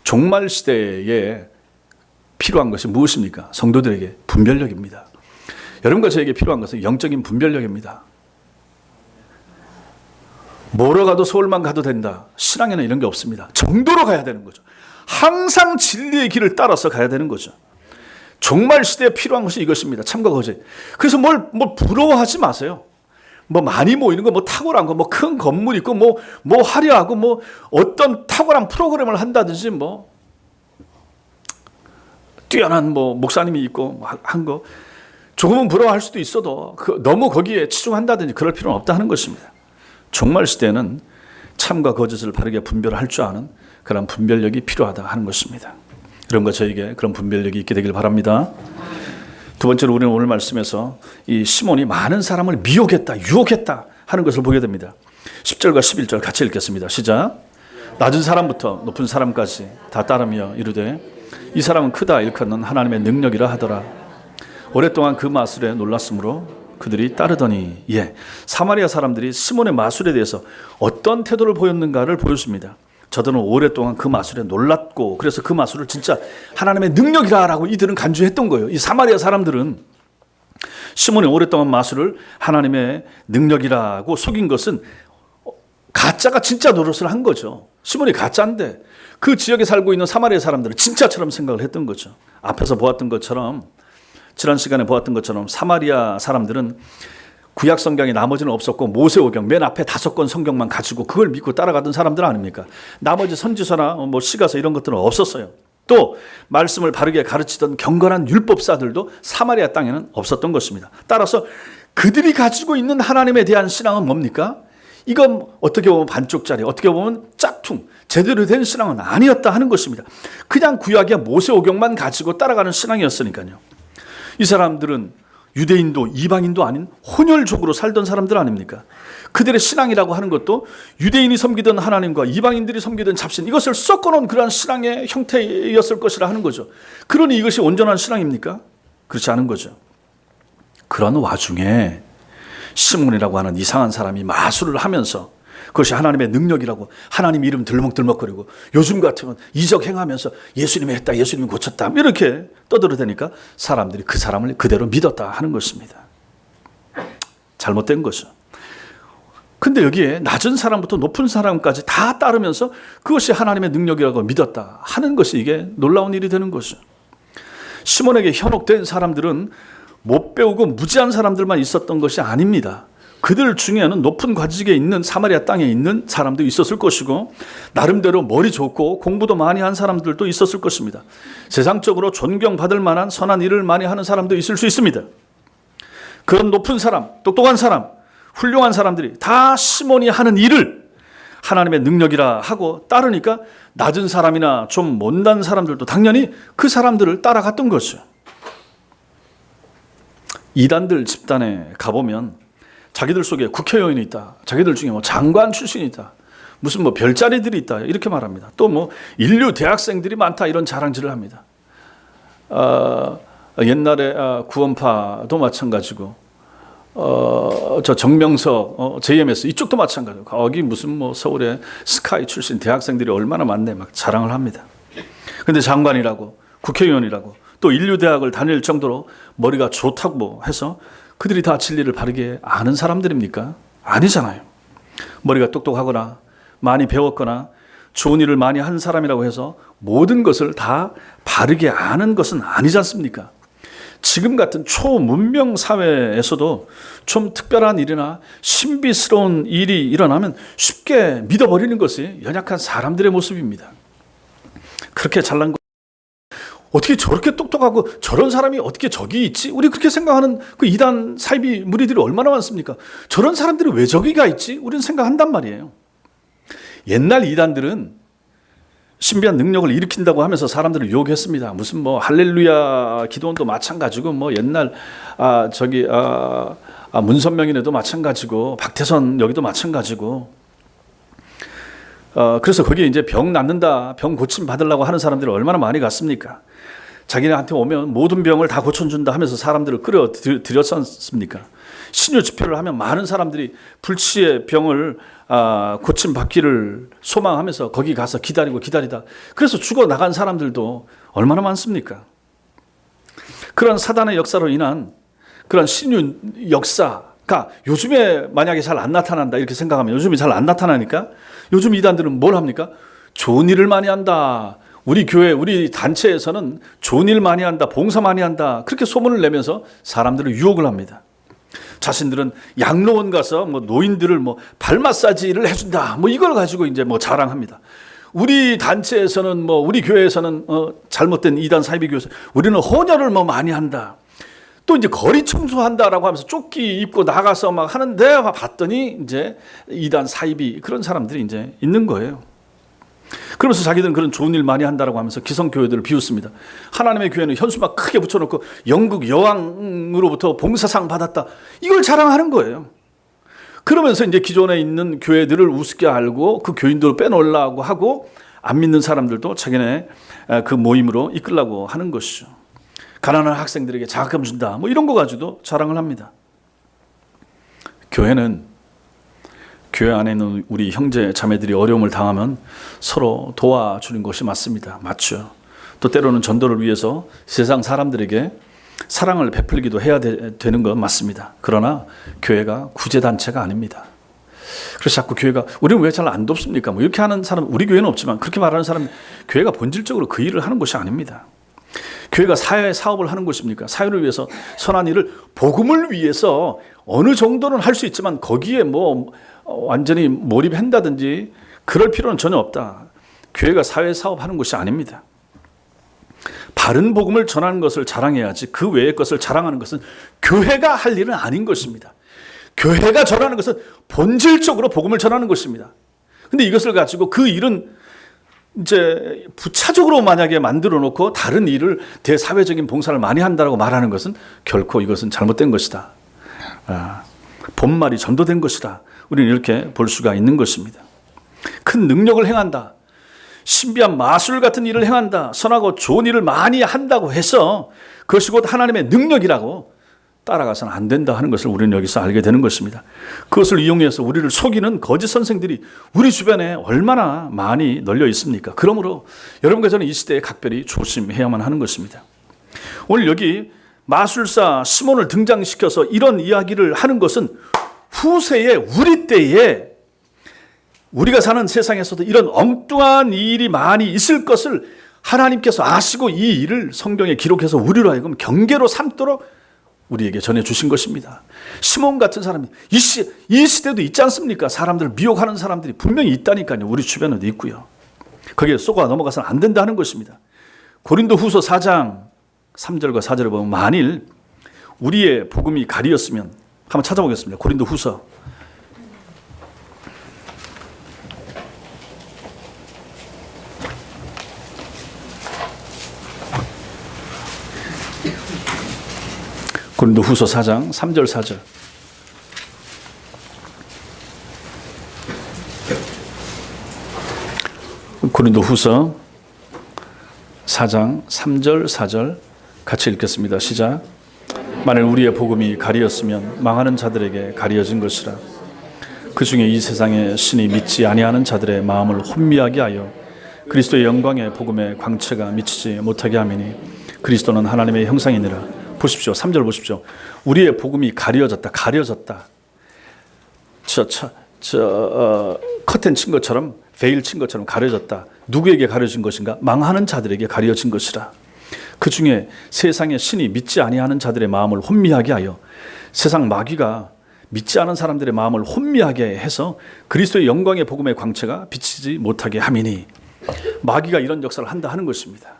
종말 시대에 필요한 것이 무엇입니까? 성도들에게 분별력입니다. 여러분과 저에게 필요한 것은 영적인 분별력입니다. 뭐로 가도 서울만 가도 된다. 신앙에는 이런 게 없습니다. 정도로 가야 되는 거죠. 항상 진리의 길을 따라서 가야 되는 거죠. 종말 시대에 필요한 것이 이것입니다. 참과 거짓. 그래서 뭘 부러워하지 마세요. 뭐 많이 모이는 거, 뭐 탁월한 거, 뭐 큰 건물 있고, 뭐 화려하고, 뭐 어떤 탁월한 프로그램을 한다든지, 뭐 뛰어난 뭐 목사님이 있고 한 거 조금은 부러워할 수도 있어도 너무 거기에 치중한다든지 그럴 필요는 없다 하는 것입니다. 종말 시대에는 참과 거짓을 바르게 분별할 줄 아는 그런 분별력이 필요하다 하는 것입니다. 여러분과 저에게 그런 분별력이 있게 되길 바랍니다. 두 번째로 우리는 오늘 말씀에서 이 시몬이 많은 사람을 미혹했다, 유혹했다 하는 것을 보게 됩니다. 10절과 11절 같이 읽겠습니다. 시작. 낮은 사람부터 높은 사람까지 다 따르며 이르되 이 사람은 크다 일컫는 하나님의 능력이라 하더라. 오랫동안 그 마술에 놀랐으므로 그들이 따르더니 사마리아 사람들이 시몬의 마술에 대해서 어떤 태도를 보였는가를 보여줍니다. 저들은 오랫동안 그 마술에 놀랐고 그래서 그 마술을 진짜 하나님의 능력이라고 이들은 간주했던 거예요. 이 사마리아 사람들은 시몬이 오랫동안 마술을 하나님의 능력이라고 속인 것은 가짜가 진짜 노릇을 한 거죠. 시몬이 가짜인데 그 지역에 살고 있는 사마리아 사람들은 진짜처럼 생각을 했던 거죠. 앞에서 보았던 것처럼, 지난 시간에 보았던 것처럼 사마리아 사람들은 구약 성경에 나머지는 없었고 모세오경 맨 앞에 5권 성경만 가지고 그걸 믿고 따라가던 사람들 아닙니까? 나머지 선지서나 뭐 시가서 이런 것들은 없었어요. 또 말씀을 바르게 가르치던 경건한 율법사들도 사마리아 땅에는 없었던 것입니다. 따라서 그들이 가지고 있는 하나님에 대한 신앙은 뭡니까? 이건 어떻게 보면 반쪽짜리, 어떻게 보면 짝퉁, 제대로 된 신앙은 아니었다 하는 것입니다. 그냥 구약이야 모세오경만 가지고 따라가는 신앙이었으니까요. 이 사람들은 유대인도 이방인도 아닌 혼혈족으로 살던 사람들 아닙니까? 그들의 신앙이라고 하는 것도 유대인이 섬기던 하나님과 이방인들이 섬기던 잡신, 이것을 섞어놓은 그러한 신앙의 형태였을 것이라 하는 거죠. 그러니 이것이 온전한 신앙입니까? 그렇지 않은 거죠. 그런 와중에 시몬이라고 하는 이상한 사람이 마술을 하면서 그것이 하나님의 능력이라고 하나님 이름 들먹들먹거리고 요즘 같으면 이적 행하면서 예수님이 했다, 예수님이 고쳤다 이렇게 떠들어대니까 사람들이 그 사람을 그대로 믿었다 하는 것입니다. 잘못된 거죠. 근데 여기에 낮은 사람부터 높은 사람까지 다 따르면서 그것이 하나님의 능력이라고 믿었다 하는 것이 이게 놀라운 일이 되는 거죠. 시몬에게 현혹된 사람들은 못 배우고 무지한 사람들만 있었던 것이 아닙니다. 그들 중에는 높은 관직에 있는 사마리아 땅에 있는 사람도 있었을 것이고 나름대로 머리 좋고 공부도 많이 한 사람들도 있었을 것입니다. 세상적으로 존경받을 만한 선한 일을 많이 하는 사람도 있을 수 있습니다. 그런 높은 사람, 똑똑한 사람, 훌륭한 사람들이 다 시몬이 하는 일을 하나님의 능력이라 하고 따르니까 낮은 사람이나 좀 못난 사람들도 당연히 그 사람들을 따라갔던 거죠. 이단들 집단에 가보면 자기들 속에 국회의원이 있다, 자기들 중에 뭐 장관 출신이 있다, 무슨 뭐 별자리들이 있다 이렇게 말합니다. 또 뭐 인류 대학생들이 많다 이런 자랑질을 합니다. 옛날에 구원파도 마찬가지고 저 정명석 JMS 이쪽도 마찬가지고 거기 무슨 뭐 서울의 스카이 출신 대학생들이 얼마나 많네 막 자랑을 합니다. 근데 장관이라고 국회의원이라고 또 인류대학을 다닐 정도로 머리가 좋다고 해서 그들이 다 진리를 바르게 아는 사람들입니까? 아니잖아요. 머리가 똑똑하거나 많이 배웠거나 좋은 일을 많이 한 사람이라고 해서 모든 것을 다 바르게 아는 것은 아니지 않습니까? 지금 같은 초문명 사회에서도 좀 특별한 일이나 신비스러운 일이 일어나면 쉽게 믿어버리는 것이 연약한 사람들의 모습입니다. 그렇게 잘난 거 어떻게 저렇게 똑똑하고 저런 사람이 어떻게 저기 있지? 우리 그렇게 생각하는 그 이단 사이비 무리들이 얼마나 많습니까? 저런 사람들이 왜 저기가 있지? 우리는 생각한단 말이에요. 옛날 이단들은 신비한 능력을 일으킨다고 하면서 사람들을 유혹했습니다. 무슨 뭐 할렐루야 기도원도 마찬가지고 뭐 옛날 문선명이네도 마찬가지고 박태선 여기도 마찬가지고 그래서 거기에 이제 병 낫는다, 병 고침 받으려고 하는 사람들이 얼마나 많이 갔습니까? 자기네한테 오면 모든 병을 다 고쳐준다 하면서 사람들을 끌어들였지 않습니까? 신유 집회를 하면 많은 사람들이 불치의 병을 고침 받기를 소망하면서 거기 가서 기다리다 그래서 죽어 나간 사람들도 얼마나 많습니까? 그런 사단의 역사로 인한 그런 신유 역사가 요즘에 만약에 잘 안 나타난다 이렇게 생각하면 요즘이 잘 안 나타나니까 요즘 이단들은 뭘 합니까? 좋은 일을 많이 한다. 우리 교회, 우리 단체에서는 좋은 일 많이 한다, 봉사 많이 한다. 그렇게 소문을 내면서 사람들을 유혹을 합니다. 자신들은 양로원 가서 뭐 노인들을 뭐 발 마사지를 해준다. 뭐 이걸 가지고 이제 뭐 자랑합니다. 우리 단체에서는 뭐 우리 교회에서는 잘못된 이단 사이비 교회에서 우리는 헌혈을 뭐 많이 한다. 또 이제 거리 청소한다라고 하면서 조끼 입고 나가서 막 하는데 봤더니 이제 이단 사이비 그런 사람들이 이제 있는 거예요. 그러면서 자기들은 그런 좋은 일 많이 한다라고 하면서 기성교회들을 비웃습니다. 하나님의 교회는 현수막 크게 붙여놓고 영국 여왕으로부터 봉사상 받았다. 이걸 자랑하는 거예요. 그러면서 이제 기존에 있는 교회들을 우습게 알고 그 교인들을 빼놓으려고 하고 안 믿는 사람들도 자기네 그 모임으로 이끌려고 하는 것이죠. 가난한 학생들에게 장학금 준다. 뭐 이런 거 가지고도 자랑을 합니다. 교회는 교회 안에 있는 우리 형제 자매들이 어려움을 당하면 서로 도와주는 것이 맞습니다. 맞죠. 또 때로는 전도를 위해서 세상 사람들에게 사랑을 베풀기도 해야 되는 건 맞습니다. 그러나 교회가 구제단체가 아닙니다. 그래서 자꾸 교회가 우리는 왜 잘 안 돕습니까? 뭐 이렇게 하는 사람, 우리 교회는 없지만 그렇게 말하는 사람, 교회가 본질적으로 그 일을 하는 것이 아닙니다. 교회가 사회 사업을 하는 것입니까? 사회를 위해서 선한 일을, 복음을 위해서 어느 정도는 할 수 있지만 거기에 뭐 완전히 몰입한다든지 그럴 필요는 전혀 없다. 교회가 사회 사업하는 것이 아닙니다. 바른 복음을 전하는 것을 자랑해야지 그 외의 것을 자랑하는 것은 교회가 할 일은 아닌 것입니다. 교회가 전하는 것은 본질적으로 복음을 전하는 것입니다. 근데 이것을 가지고 그 일은 이제 부차적으로 만약에 만들어 놓고 다른 일을 대사회적인 봉사를 많이 한다고 말하는 것은 결코 이것은 잘못된 것이다. 본말이 전도된 것이다. 우리는 이렇게 볼 수가 있는 것입니다. 큰 능력을 행한다. 신비한 마술 같은 일을 행한다. 선하고 좋은 일을 많이 한다고 해서 그것이 곧 하나님의 능력이라고 따라가서는 안 된다 하는 것을 우리는 여기서 알게 되는 것입니다. 그것을 이용해서 우리를 속이는 거짓 선생들이 우리 주변에 얼마나 많이 널려 있습니까? 그러므로 여러분과 저는 이 시대에 각별히 조심해야만 하는 것입니다. 오늘 여기 마술사 시몬을 등장시켜서 이런 이야기를 하는 것은 후세에 우리 때에 우리가 사는 세상에서도 이런 엉뚱한 일이 많이 있을 것을 하나님께서 아시고 이 일을 성경에 기록해서 우리로 하여금 경계로 삼도록 우리에게 전해주신 것입니다. 시몬 같은 사람이 이 시대도 있지 않습니까? 사람들을 미혹하는 사람들이 분명히 있다니까요. 우리 주변에도 있고요. 거기에 속아 넘어가서는 안 된다 하는 것입니다. 고린도 후서 4장 3절과 4절을 보면 만일 우리의 복음이 가리였으면 한번 찾아보겠습니다. 고린도 후서 고린도 후서 4장 3절 4절 고린도 후서 4장 3절 4절 같이 읽겠습니다. 시작. 만일 우리의 복음이 가리었으면 망하는 자들에게 가리어진 것이라. 그 중에 이 세상에 신이 믿지 아니하는 자들의 마음을 혼미하게 하여 그리스도의 영광의 복음의 광채가 미치지 못하게 하미니 그리스도는 하나님의 형상이니라. 보십시오. 3절 보십시오. 우리의 복음이 가려졌다. 커튼 친 것처럼, 베일 친 것처럼 가려졌다. 누구에게 가려진 것인가? 망하는 자들에게 가려진 것이라. 그 중에 세상의 신이 믿지 아니하는 자들의 마음을 혼미하게 하여, 세상 마귀가 믿지 않은 사람들의 마음을 혼미하게 해서 그리스도의 영광의 복음의 광채가 비치지 못하게 함이니, 마귀가 이런 역사를 한다 하는 것입니다.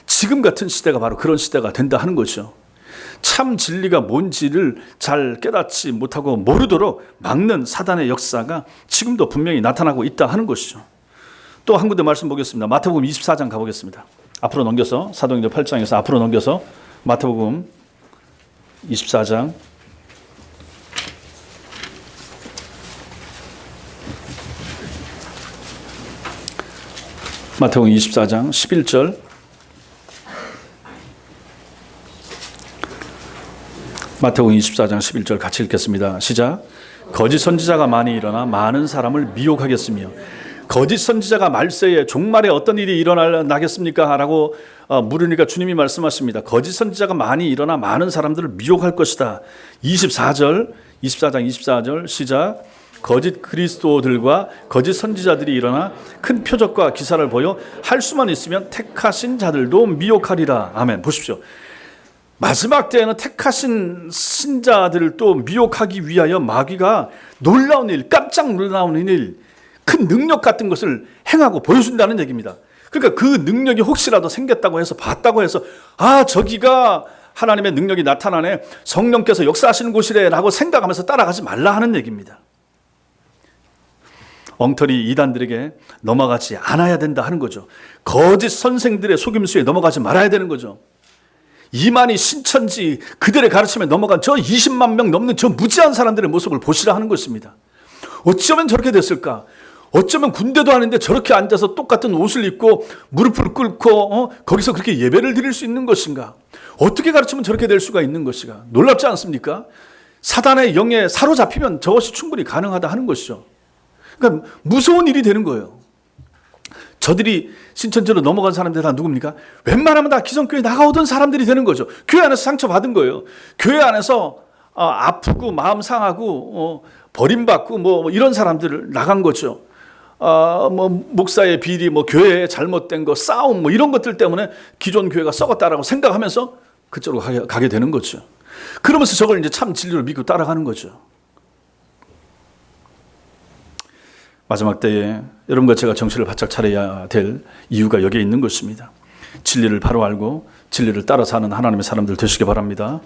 지금 같은 시대가 바로 그런 시대가 된다 하는 거죠. 참 진리가 뭔지를 잘 깨닫지 못하고 모르도록 막는 사단의 역사가 지금도 분명히 나타나고 있다 하는 것이죠. 또 한 군데 말씀 보겠습니다. 마태복음 24장 가보겠습니다. 앞으로 넘겨서 사도행전 8장에서 앞으로 넘겨서 마태복음 24장 마태복음 24장 11절 마태복음 24장 11절 같이 읽겠습니다. 시작. 거짓 선지자가 많이 일어나 많은 사람을 미혹하겠으며, 거짓 선지자가 말세에 종말에 어떤 일이 일어나겠습니까? 라고 물으니까 주님이 말씀하십니다. 거짓 선지자가 많이 일어나 많은 사람들을 미혹할 것이다. 24장 24절 시작. 거짓 그리스도들과 거짓 선지자들이 일어나 큰 표적과 기사를 보여 할 수만 있으면 택하신 자들도 미혹하리라. 아멘. 보십시오. 마지막 때에는 택하신 신자들을 또 미혹하기 위하여 마귀가 놀라운 일, 깜짝 놀라운 일, 큰 능력 같은 것을 행하고 보여준다는 얘기입니다. 그러니까 그 능력이 혹시라도 생겼다고 해서, 봤다고 해서, 저기가 하나님의 능력이 나타나네, 성령께서 역사하시는 곳이래 라고 생각하면서 따라가지 말라 하는 얘기입니다. 엉터리 이단들에게 넘어가지 않아야 된다 하는 거죠. 거짓 선생들의 속임수에 넘어가지 말아야 되는 거죠. 이만희 신천지 그들의 가르침에 넘어간 저 20만 명 넘는 저 무지한 사람들의 모습을 보시라 하는 것입니다. 어쩌면 저렇게 됐을까? 어쩌면 군대도 아닌데 저렇게 앉아서 똑같은 옷을 입고 무릎을 꿇고 거기서 그렇게 예배를 드릴 수 있는 것인가? 어떻게 가르치면 저렇게 될 수가 있는 것인가? 놀랍지 않습니까? 사단의 영에 사로잡히면 저것이 충분히 가능하다 하는 것이죠. 그러니까 무서운 일이 되는 거예요. 저들이 신천지로 넘어간 사람들이 다 누굽니까? 웬만하면 다 기성교회 나가오던 사람들이 되는 거죠. 교회 안에서 상처받은 거예요. 교회 안에서 아프고 마음 상하고 버림받고 뭐 이런 사람들을 나간 거죠. 뭐 목사의 비리, 뭐 교회에 잘못된 거, 싸움, 뭐 이런 것들 때문에 기존 교회가 썩었다라고 생각하면서 그쪽으로 가게 되는 거죠. 그러면서 저걸 이제 참 진리를 믿고 따라가는 거죠. 마지막 때에 여러분과 제가 정신을 바짝 차려야 될 이유가 여기에 있는 것입니다. 진리를 바로 알고 진리를 따라 사는 하나님의 사람들 되시기 바랍니다.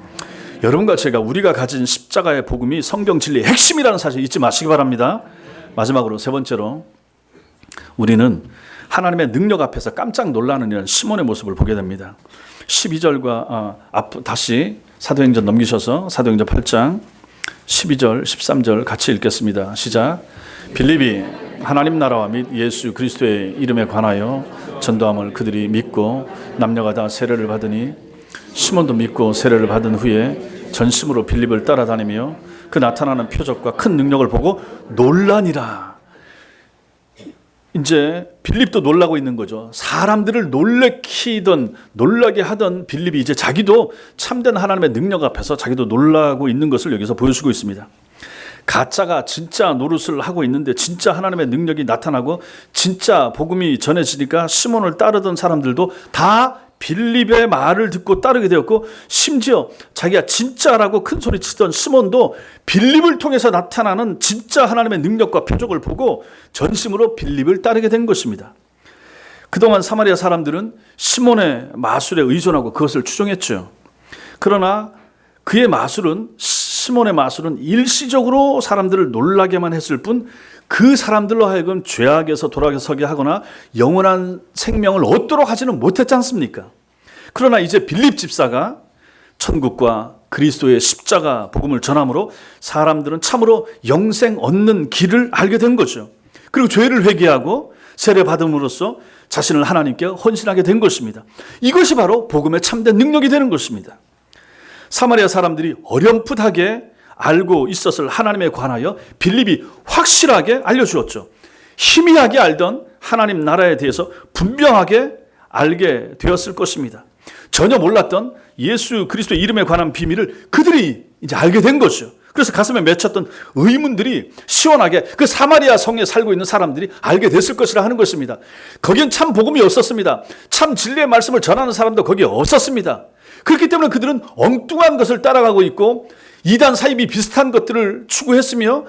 여러분과 제가 우리가 가진 십자가의 복음이 성경 진리의 핵심이라는 사실 잊지 마시기 바랍니다. 마지막으로 세 번째로 우리는 하나님의 능력 앞에서 깜짝 놀라는 이런 시몬의 모습을 보게 됩니다. 12절과 다시 사도행전 넘기셔서 사도행전 8장 12절 13절 같이 읽겠습니다. 시작. 빌립이 하나님 나라와 및 예수 그리스도의 이름에 관하여 전도함을 그들이 믿고 남녀가 다 세례를 받으니 시몬도 믿고 세례를 받은 후에 전심으로 빌립을 따라다니며 그 나타나는 표적과 큰 능력을 보고 놀라니라. 이제 빌립도 놀라고 있는 거죠. 사람들을 놀라게 하던 빌립이 이제 자기도 참된 하나님의 능력 앞에서 자기도 놀라고 있는 것을 여기서 보여주고 있습니다. 가짜가 진짜 노릇을 하고 있는데 진짜 하나님의 능력이 나타나고 진짜 복음이 전해지니까 시몬을 따르던 사람들도 다 빌립의 말을 듣고 따르게 되었고, 심지어 자기가 진짜라고 큰 소리 치던 시몬도 빌립을 통해서 나타나는 진짜 하나님의 능력과 표적을 보고 전심으로 빌립을 따르게 된 것입니다. 그동안 사마리아 사람들은 시몬의 마술에 의존하고 그것을 추종했죠. 그러나 그의 마술은, 시몬의 마술은 일시적으로 사람들을 놀라게만 했을 뿐 그 사람들로 하여금 죄악에서 돌아서게 하거나 영원한 생명을 얻도록 하지는 못했지 않습니까? 그러나 이제 빌립 집사가 천국과 그리스도의 십자가 복음을 전함으로 사람들은 참으로 영생 얻는 길을 알게 된 거죠. 그리고 죄를 회개하고 세례 받음으로써 자신을 하나님께 헌신하게 된 것입니다. 이것이 바로 복음의 참된 능력이 되는 것입니다. 사마리아 사람들이 어렴풋하게 알고 있었을 하나님에 관하여 빌립이 확실하게 알려주었죠. 희미하게 알던 하나님 나라에 대해서 분명하게 알게 되었을 것입니다. 전혀 몰랐던 예수 그리스도 이름에 관한 비밀을 그들이 이제 알게 된 거죠. 그래서 가슴에 맺혔던 의문들이 시원하게 그 사마리아 성에 살고 있는 사람들이 알게 됐을 것이라 하는 것입니다. 거기엔 참 복음이 없었습니다. 참 진리의 말씀을 전하는 사람도 거기에 없었습니다. 그렇기 때문에 그들은 엉뚱한 것을 따라가고 있고 이단 사입이 비슷한 것들을 추구했으며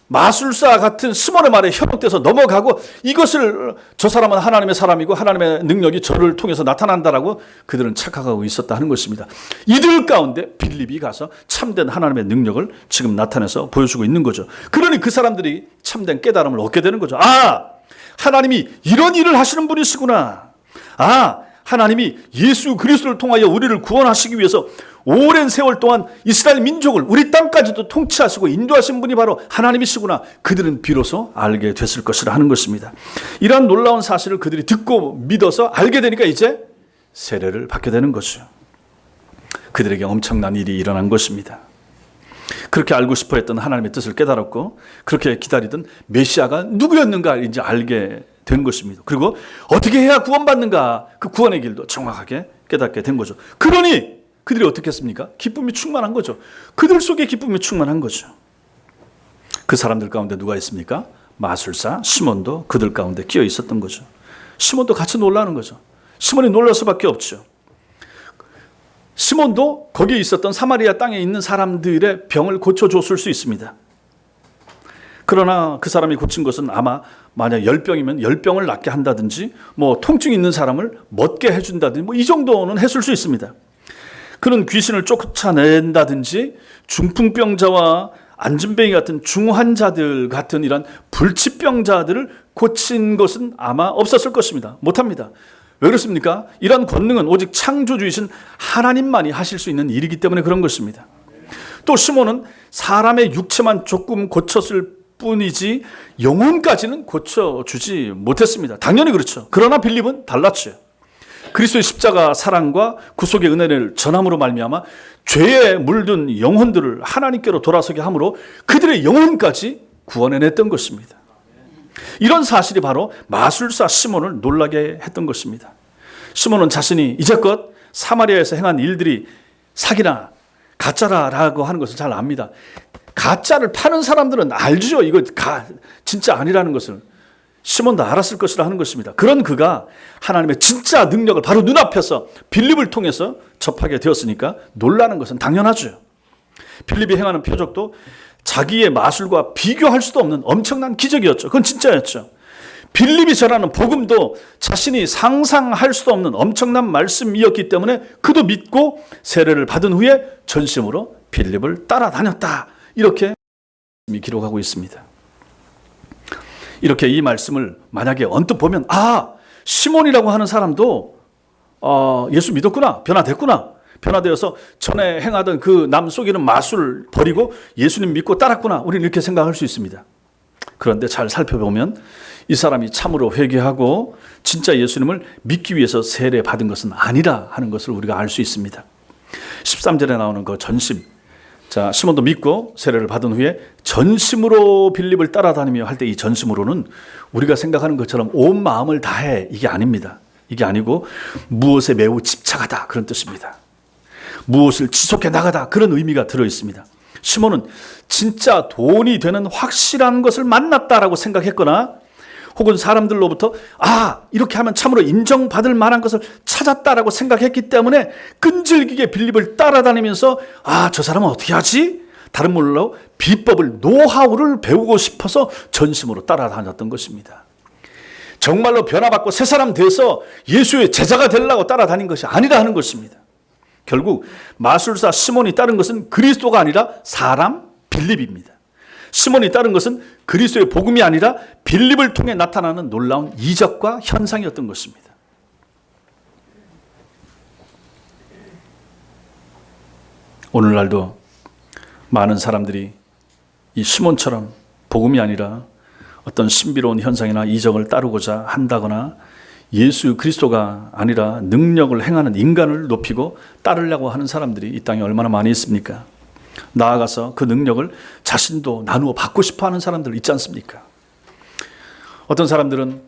마술사 같은 시몬의 말에 현혹돼서 넘어가고 이것을 저 사람은 하나님의 사람이고 하나님의 능력이 저를 통해서 나타난다라고 그들은 착각하고 있었다 하는 것입니다. 이들 가운데 빌립이 가서 참된 하나님의 능력을 지금 나타내서 보여주고 있는 거죠. 그러니 그 사람들이 참된 깨달음을 얻게 되는 거죠. 하나님이 이런 일을 하시는 분이시구나. 하나님이 예수 그리스도를 통하여 우리를 구원하시기 위해서 오랜 세월 동안 이스라엘 민족을 우리 땅까지도 통치하시고 인도하신 분이 바로 하나님이시구나. 그들은 비로소 알게 됐을 것이라 하는 것입니다. 이러한 놀라운 사실을 그들이 듣고 믿어서 알게 되니까 이제 세례를 받게 되는 거죠. 그들에게 엄청난 일이 일어난 것입니다. 그렇게 알고 싶어 했던 하나님의 뜻을 깨달았고 그렇게 기다리던 메시아가 누구였는가 이제 알게 된 것입니다. 그리고 어떻게 해야 구원받는가, 그 구원의 길도 정확하게 깨닫게 된 거죠. 그러니 그들이 어떻게 했습니까? 기쁨이 충만한 거죠. 그들 속에 기쁨이 충만한 거죠. 그 사람들 가운데 누가 있습니까? 마술사 시몬도 그들 가운데 끼어 있었던 거죠. 시몬도 같이 놀라는 거죠. 시몬이 놀랄 수밖에 없죠. 시몬도 거기에 있었던 사마리아 땅에 있는 사람들의 병을 고쳐줬을 수 있습니다. 그러나 그 사람이 고친 것은 아마 만약 10병이면 10병을 낫게 한다든지 뭐 통증 있는 사람을 멎게 해준다든지 뭐 이 정도는 했을 수 있습니다. 그런 귀신을 쫓아낸다든지 중풍병자와 안진뱅이 같은 중환자들 같은 이런 불치병자들을 고친 것은 아마 없었을 것입니다. 못합니다. 왜 그렇습니까? 이런 권능은 오직 창조주이신 하나님만이 하실 수 있는 일이기 때문에 그런 것입니다. 또 시몬은 사람의 육체만 조금 고쳤을 뿐이지 영혼까지는 고쳐주지 못했습니다. 당연히 그렇죠. 그러나 빌립은 달랐죠. 그리스도의 십자가 사랑과 구속의 은혜를 전함으로 말미암아 죄에 물든 영혼들을 하나님께로 돌아서게 함으로 그들의 영혼까지 구원해냈던 것입니다. 이런 사실이 바로 마술사 시몬을 놀라게 했던 것입니다. 시몬은 자신이 이제껏 사마리아에서 행한 일들이 사기나 가짜라고 하는 것을 잘 압니다. 가짜를 파는 사람들은 알죠. 이거 진짜 아니라는 것을. 시몬도 알았을 것이라 하는 것입니다. 그런 그가 하나님의 진짜 능력을 바로 눈앞에서 빌립을 통해서 접하게 되었으니까 놀라는 것은 당연하죠. 빌립이 행하는 표적도 자기의 마술과 비교할 수도 없는 엄청난 기적이었죠. 그건 진짜였죠. 빌립이 전하는 복음도 자신이 상상할 수도 없는 엄청난 말씀이었기 때문에 그도 믿고 세례를 받은 후에 전심으로 빌립을 따라다녔다. 이렇게 기록하고 있습니다. 이렇게 이 말씀을 만약에 언뜻 보면 시몬이라고 하는 사람도 예수 믿었구나, 변화되어서 전에 행하던 그 남 속이는 마술을 버리고 예수님 믿고 따랐구나, 우리는 이렇게 생각할 수 있습니다. 그런데 잘 살펴보면 이 사람이 참으로 회개하고 진짜 예수님을 믿기 위해서 세례 받은 것은 아니라 하는 것을 우리가 알 수 있습니다. 13절에 나오는 그 전심, 자, 시몬도 믿고 세례를 받은 후에 전심으로 빌립을 따라다니며 할 때 이 전심으로는 우리가 생각하는 것처럼 온 마음을 다해, 이게 아닙니다. 이게 아니고 무엇에 매우 집착하다, 그런 뜻입니다. 무엇을 지속해 나가다, 그런 의미가 들어 있습니다. 시몬은 진짜 돈이 되는 확실한 것을 만났다라고 생각했거나 혹은 사람들로부터 이렇게 하면 참으로 인정받을 만한 것을 찾았다라고 생각했기 때문에 끈질기게 빌립을 따라다니면서 저 사람은 어떻게 하지? 다른 말로 비법을, 노하우를 배우고 싶어서 전심으로 따라다녔던 것입니다. 정말로 변화받고 새 사람 돼서 예수의 제자가 되려고 따라다닌 것이 아니라 하는 것입니다. 결국 마술사 시몬이 따른 것은 그리스도가 아니라 사람 빌립입니다. 시몬이 따른 것은 그리스도의 복음이 아니라 빌립을 통해 나타나는 놀라운 이적과 현상이었던 것입니다. 오늘날도 많은 사람들이 이 시몬처럼 복음이 아니라 어떤 신비로운 현상이나 이적을 따르고자 한다거나 예수 그리스도가 아니라 능력을 행하는 인간을 높이고 따르려고 하는 사람들이 이 땅에 얼마나 많이 있습니까? 나아가서 그 능력을 자신도 나누어 받고 싶어 하는 사람들 있지 않습니까? 어떤 사람들은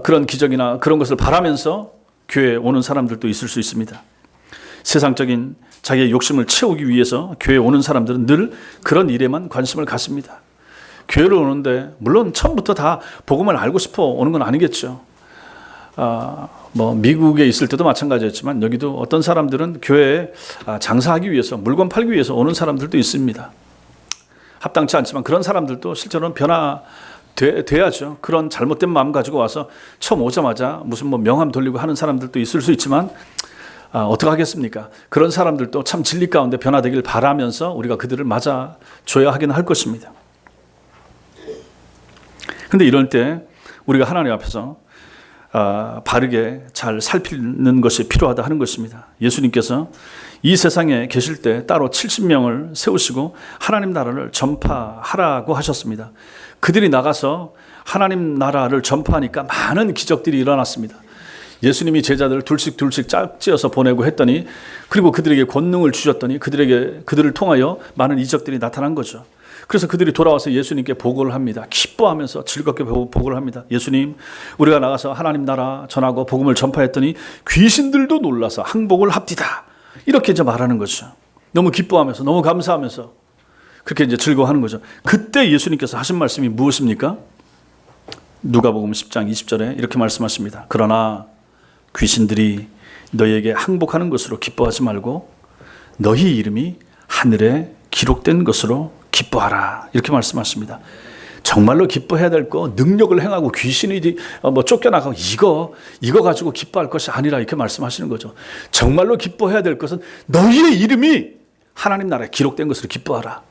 그런 기적이나 그런 것을 바라면서 교회에 오는 사람들도 있을 수 있습니다. 세상적인 자기의 욕심을 채우기 위해서 교회에 오는 사람들은 늘 그런 일에만 관심을 갖습니다. 교회를 오는데 물론 처음부터 다 복음을 알고 싶어 오는 건 아니겠죠. 미국에 있을 때도 마찬가지였지만 여기도 어떤 사람들은 교회에 장사하기 위해서, 물건 팔기 위해서 오는 사람들도 있습니다. 합당치 않지만 그런 사람들도 실제로는 변화돼야죠. 그런 잘못된 마음 가지고 와서 처음 오자마자 무슨 명함 돌리고 하는 사람들도 있을 수 있지만 어떻게 하겠습니까? 그런 사람들도 참 진리 가운데 변화되길 바라면서 우리가 그들을 맞아줘야 하긴 할 것입니다. 그런데 이럴 때 우리가 하나님 앞에서 바르게 잘 살피는 것이 필요하다 하는 것입니다. 예수님께서 이 세상에 계실 때 따로 70명을 세우시고 하나님 나라를 전파하라고 하셨습니다. 그들이 나가서 하나님 나라를 전파하니까 많은 기적들이 일어났습니다. 예수님이 제자들을 둘씩 짝지어서 보내고 했더니, 그리고 그들에게 권능을 주셨더니 그들을 통하여 많은 이적들이 나타난 거죠. 그래서 그들이 돌아와서 예수님께 보고를 합니다. 기뻐하면서 즐겁게 보고를 합니다. 예수님, 우리가 나가서 하나님 나라 전하고 복음을 전파했더니 귀신들도 놀라서 항복을 합디다. 이렇게 이제 말하는 거죠. 너무 기뻐하면서, 너무 감사하면서 그렇게 이제 즐거워하는 거죠. 그때 예수님께서 하신 말씀이 무엇입니까? 누가복음 10장 20절에 이렇게 말씀하십니다. 그러나 귀신들이 너희에게 항복하는 것으로 기뻐하지 말고 너희 이름이 하늘에 기록된 것으로 기뻐하라. 이렇게 말씀하십니다. 정말로 기뻐해야 될 거, 능력을 행하고 귀신이 쫓겨나가고 이거 가지고 기뻐할 것이 아니라 이렇게 말씀하시는 거죠. 정말로 기뻐해야 될 것은 너희의 이름이 하나님 나라에 기록된 것으로 기뻐하라.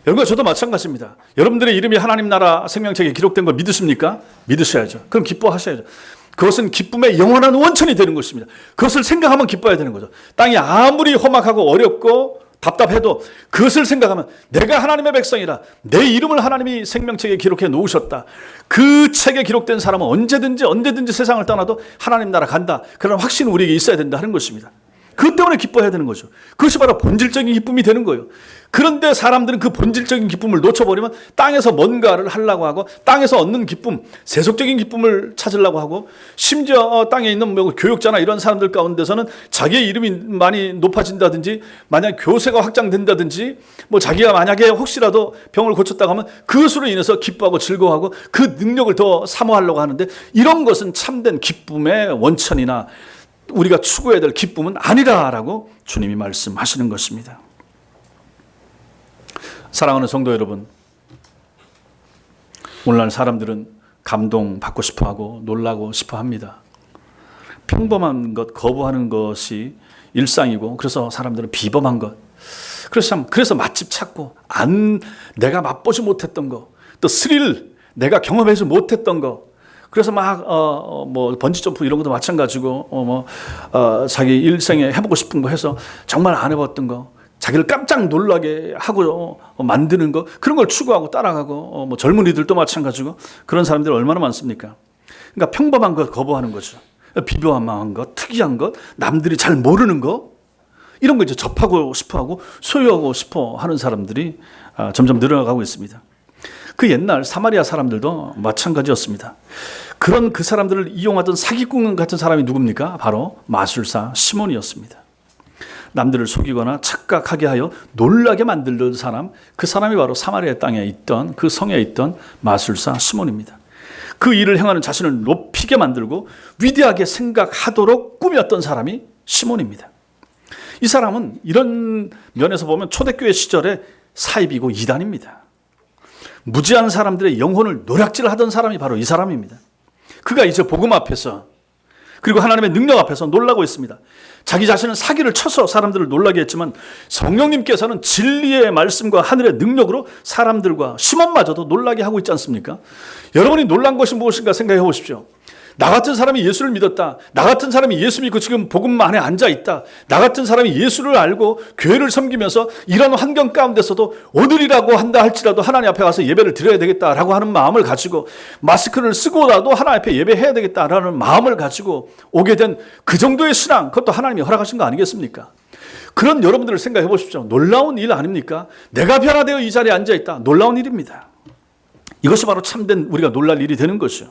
여러분과 저도 마찬가지입니다. 여러분들의 이름이 하나님 나라 생명책에 기록된 걸 믿으십니까? 믿으셔야죠. 그럼 기뻐하셔야죠. 그것은 기쁨의 영원한 원천이 되는 것입니다. 그것을 생각하면 기뻐해야 되는 거죠. 땅이 아무리 험악하고 어렵고 답답해도 그것을 생각하면 내가 하나님의 백성이라, 내 이름을 하나님이 생명책에 기록해 놓으셨다. 그 책에 기록된 사람은 언제든지 세상을 떠나도 하나님 나라 간다. 그런 확신은 우리에게 있어야 된다 하는 것입니다. 그것 때문에 기뻐해야 되는 거죠. 그것이 바로 본질적인 기쁨이 되는 거예요. 그런데 사람들은 그 본질적인 기쁨을 놓쳐버리면 땅에서 뭔가를 하려고 하고 땅에서 얻는 기쁨, 세속적인 기쁨을 찾으려고 하고 심지어 땅에 있는 뭐 교육자나 이런 사람들 가운데서는 자기의 이름이 많이 높아진다든지 만약 교세가 확장된다든지 뭐 자기가 만약에 혹시라도 병을 고쳤다고 하면 그것으로 인해서 기뻐하고 즐거워하고 그 능력을 더 사모하려고 하는데 이런 것은 참된 기쁨의 원천이나 우리가 추구해야 될 기쁨은 아니다라고 주님이 말씀하시는 것입니다. 사랑하는 성도 여러분, 오늘날 사람들은 감동받고 싶어하고 놀라고 싶어합니다. 평범한 것 거부하는 것이 일상이고 그래서 사람들은 비범한 것, 그래서 맛집 찾고 내가 맛보지 못했던 거, 또 스릴 내가 경험하지 못했던 거, 그래서 뭐 번지점프 이런 것도 마찬가지고 자기 일생에 해보고 싶은 거 해서 정말 안 해봤던 거, 자기를 깜짝 놀라게 하고 만드는 거, 그런 걸 추구하고 따라가고 뭐 젊은이들도 마찬가지고 그런 사람들이 얼마나 많습니까? 그러니까 평범한 것 거부하는 거죠. 비교한 것, 특이한 것, 남들이 잘 모르는 거, 이런 거 이제 접하고 싶어하고 소유하고 싶어 하는 사람들이 점점 늘어나가고 있습니다. 그 옛날 사마리아 사람들도 마찬가지였습니다. 그런 그 사람들을 이용하던 사기꾼 같은 사람이 누굽니까? 바로 마술사 시몬이었습니다. 남들을 속이거나 착각하게 하여 놀라게 만들던 사람, 그 사람이 바로 사마리아 땅에 있던 그 성에 있던 마술사 시몬입니다. 그 일을 행하는 자신을 높이게 만들고 위대하게 생각하도록 꾸몄던 사람이 시몬입니다. 이 사람은 이런 면에서 보면 초대교회 시절에 사입이고 이단입니다. 무지한 사람들의 영혼을 노략질하던 사람이 바로 이 사람입니다. 그가 이제 복음 앞에서 그리고 하나님의 능력 앞에서 놀라고 있습니다. 자기 자신은 사기를 쳐서 사람들을 놀라게 했지만 성령님께서는 진리의 말씀과 하늘의 능력으로 사람들과 시몬마저도 놀라게 하고 있지 않습니까? 여러분이 놀란 것이 무엇인가 생각해 보십시오. 나 같은 사람이 예수를 믿었다. 나 같은 사람이 예수 믿고 지금 복음 안에 앉아 있다. 나 같은 사람이 예수를 알고 교회를 섬기면서 이런 환경 가운데서도 오늘이라고 한다 할지라도 하나님 앞에 가서 예배를 드려야 되겠다라고 하는 마음을 가지고 마스크를 쓰고라도 하나님 앞에 예배해야 되겠다라는 마음을 가지고 오게 된 그 정도의 신앙, 그것도 하나님이 허락하신 거 아니겠습니까? 그런 여러분들을 생각해 보십시오. 놀라운 일 아닙니까? 내가 변화되어 이 자리에 앉아 있다. 놀라운 일입니다. 이것이 바로 참된 우리가 놀랄 일이 되는 것이죠.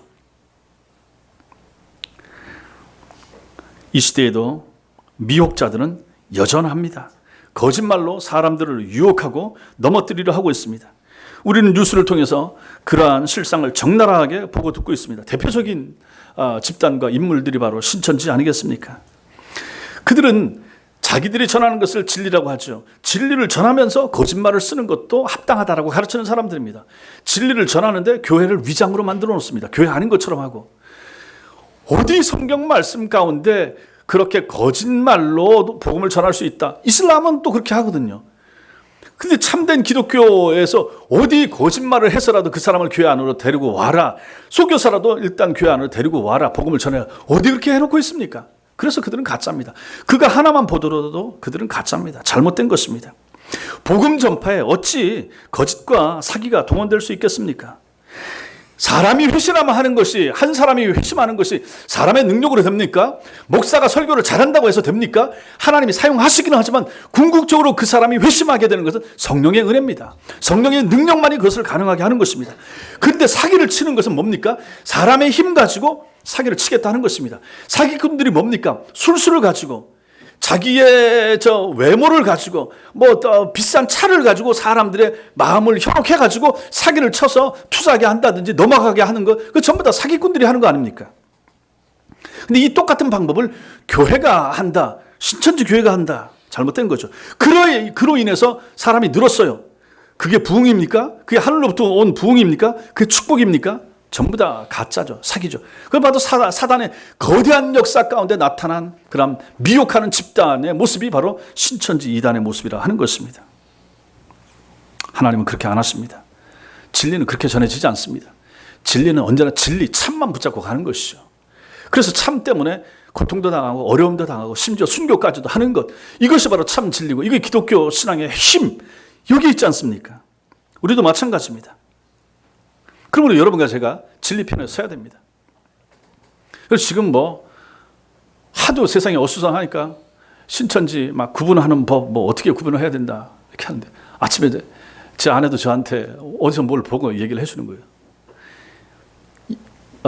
이 시대에도 미혹자들은 여전합니다. 거짓말로 사람들을 유혹하고 넘어뜨리려 하고 있습니다. 우리는 뉴스를 통해서 그러한 실상을 적나라하게 보고 듣고 있습니다. 대표적인 집단과 인물들이 바로 신천지 아니겠습니까? 그들은 자기들이 전하는 것을 진리라고 하죠. 진리를 전하면서 거짓말을 쓰는 것도 합당하다라고 가르치는 사람들입니다. 진리를 전하는데 교회를 위장으로 만들어 놓습니다. 교회 아닌 것처럼 하고. 어디 성경 말씀 가운데 그렇게 거짓말로 복음을 전할 수 있다. 이슬람은 또 그렇게 하거든요. 근데 참된 기독교에서 어디 거짓말을 해서라도 그 사람을 교회 안으로 데리고 와라. 속여서라도 일단 교회 안으로 데리고 와라. 복음을 전해라. 어디 그렇게 해놓고 있습니까? 그래서 그들은 가짜입니다. 그가 하나만 보더라도 그들은 가짜입니다. 잘못된 것입니다. 복음 전파에 어찌 거짓과 사기가 동원될 수 있겠습니까? 사람이 회심하면 하는 것이, 한 사람이 회심하는 것이 사람의 능력으로 됩니까? 목사가 설교를 잘한다고 해서 됩니까? 하나님이 사용하시기는 하지만 궁극적으로 그 사람이 회심하게 되는 것은 성령의 은혜입니다. 성령의 능력만이 그것을 가능하게 하는 것입니다. 그런데 사기를 치는 것은 뭡니까? 사람의 힘 가지고 사기를 치겠다 하는 것입니다. 사기꾼들이 뭡니까? 술수를 가지고 자기의 외모를 가지고 비싼 차를 가지고 사람들의 마음을 현혹해 가지고 사기를 쳐서 투자하게 한다든지 넘어가게 하는 거, 그 전부 다 사기꾼들이 하는 거 아닙니까? 근데 이 똑같은 방법을 교회가 한다, 신천지 교회가 한다, 잘못된 거죠. 그로 인해서 사람이 늘었어요. 그게 부흥입니까? 그게 하늘로부터 온 부흥입니까? 그게 축복입니까? 전부 다 가짜죠. 사기죠. 그걸 봐도 사단의 거대한 역사 가운데 나타난 그런 미혹하는 집단의 모습이 바로 신천지 이단의 모습이라 하는 것입니다. 하나님은 그렇게 안 하십니다. 진리는 그렇게 전해지지 않습니다. 진리는 언제나 진리, 참만 붙잡고 가는 것이죠. 그래서 참 때문에 고통도 당하고 어려움도 당하고 심지어 순교까지도 하는 것, 이것이 바로 참 진리고 이게 기독교 신앙의 힘, 여기 있지 않습니까? 우리도 마찬가지입니다. 그러므로 여러분과 제가 진리편에 서야 됩니다. 그래서 지금 하도 세상이 어수선하니까 신천지 막 구분하는 법, 뭐 어떻게 구분을 해야 된다 이렇게 하는데 아침에 제 아내도 저한테 어디서 뭘 보고 얘기를 해주는 거예요.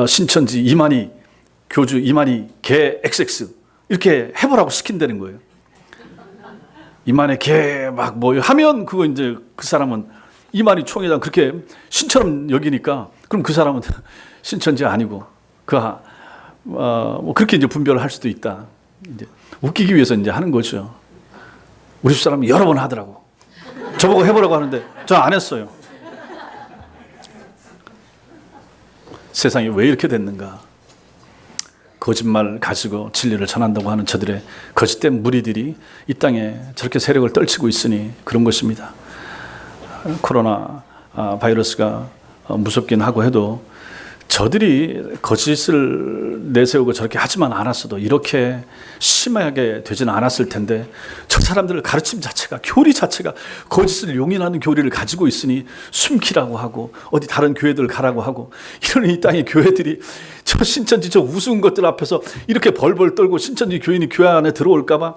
신천지 이만희 교주 이만희 개 XX 이렇게 해보라고 시킨다는 거예요. 이만희 개 막 뭐 하면 그거 이제 그 사람은 이만희 총회장 그렇게 신처럼 여기니까 그럼 그 사람은 신천지 아니고 뭐 그렇게 이제 분별을 할 수도 있다. 이제 웃기기 위해서 이제 하는 거죠. 우리 집 사람이 여러 번 하더라고. 저보고 해보라고 하는데 저 안 했어요. 세상이 왜 이렇게 됐는가? 거짓말 가지고 진리를 전한다고 하는 저들의 거짓된 무리들이 이 땅에 저렇게 세력을 떨치고 있으니 그런 것입니다. 코로나 바이러스가 무섭긴 하고 해도 저들이 거짓을 내세우고 저렇게 하지만 않았어도 이렇게 심하게 되지는 않았을 텐데 저 사람들의 가르침 자체가 교리 자체가 거짓을 용인하는 교리를 가지고 있으니 숨기라고 하고 어디 다른 교회들 가라고 하고 이런 이 땅의 교회들이 저 신천지 저 우스운 것들 앞에서 이렇게 벌벌 떨고 신천지 교인이 교회 안에 들어올까 봐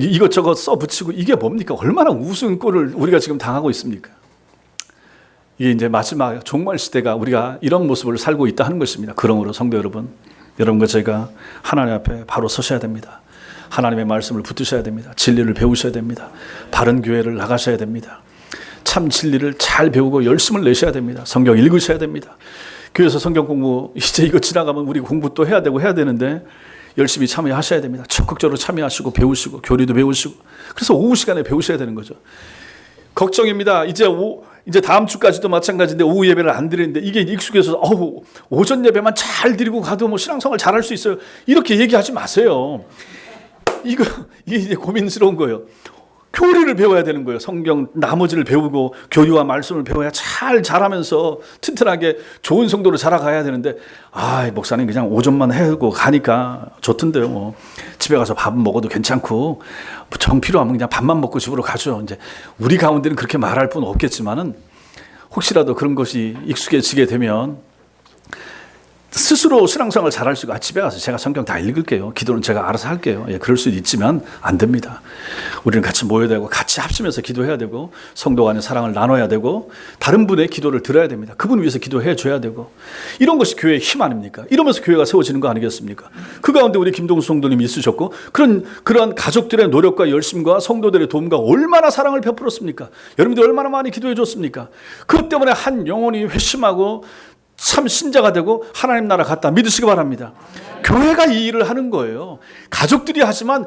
이것저것 써붙이고 이게 뭡니까? 얼마나 우스운 꼴을 우리가 지금 당하고 있습니까? 이게 이제 마지막 종말 시대가 우리가 이런 모습을 살고 있다 하는 것입니다. 그러므로 성도 여러분, 여러분과 제가 하나님 앞에 바로 서셔야 됩니다. 하나님의 말씀을 붙드셔야 됩니다. 진리를 배우셔야 됩니다. 바른 교회를 나가셔야 됩니다. 참 진리를 잘 배우고 열심을 내셔야 됩니다. 성경 읽으셔야 됩니다. 교회에서 성경 공부 이제 이거 지나가면 우리 공부 또 해야 되는데 열심히 참여하셔야 됩니다. 적극적으로 참여하시고 배우시고 교리도 배우시고 그래서 오후 시간에 배우셔야 되는 거죠. 걱정입니다. 이제 다음 주까지도 마찬가지인데 오후 예배를 안 드리는데 이게 익숙해서 오전 예배만 잘 드리고 가도 뭐 신앙생활 잘할 수 있어요. 이렇게 얘기하지 마세요. 이게 이제 고민스러운 거예요. 교리를 배워야 되는 거예요. 성경 나머지를 배우고 교리와 말씀을 배워야 잘하면서 튼튼하게 좋은 성도로 자라가야 되는데 목사님 그냥 오전만 해고 가니까 좋던데요. 뭐 집에 가서 밥 먹어도 괜찮고 정 필요하면 그냥 밥만 먹고 집으로 가죠. 이제 우리 가운데는 그렇게 말할 뿐 없겠지만은 혹시라도 그런 것이 익숙해지게 되면 스스로 신앙생활을 잘할 수 있고 집에 가서 제가 성경 다 읽을게요. 기도는 제가 알아서 할게요. 그럴 수도 있지만 안 됩니다. 우리는 같이 모여야 되고 같이 합심해서 기도해야 되고 성도 간의 사랑을 나눠야 되고 다른 분의 기도를 들어야 됩니다. 그분 위해서 기도해 줘야 되고 이런 것이 교회의 힘 아닙니까? 이러면서 교회가 세워지는 거 아니겠습니까? 그 가운데 우리 김동수 성도님이 있으셨고 그러한 가족들의 노력과 열심과 성도들의 도움과 얼마나 사랑을 베풀었습니까? 여러분들 얼마나 많이 기도해 줬습니까? 그것 때문에 한 영혼이 회심하고 참 신자가 되고 하나님 나라 갔다 믿으시기 바랍니다. 교회가 이 일을 하는 거예요. 가족들이 하지만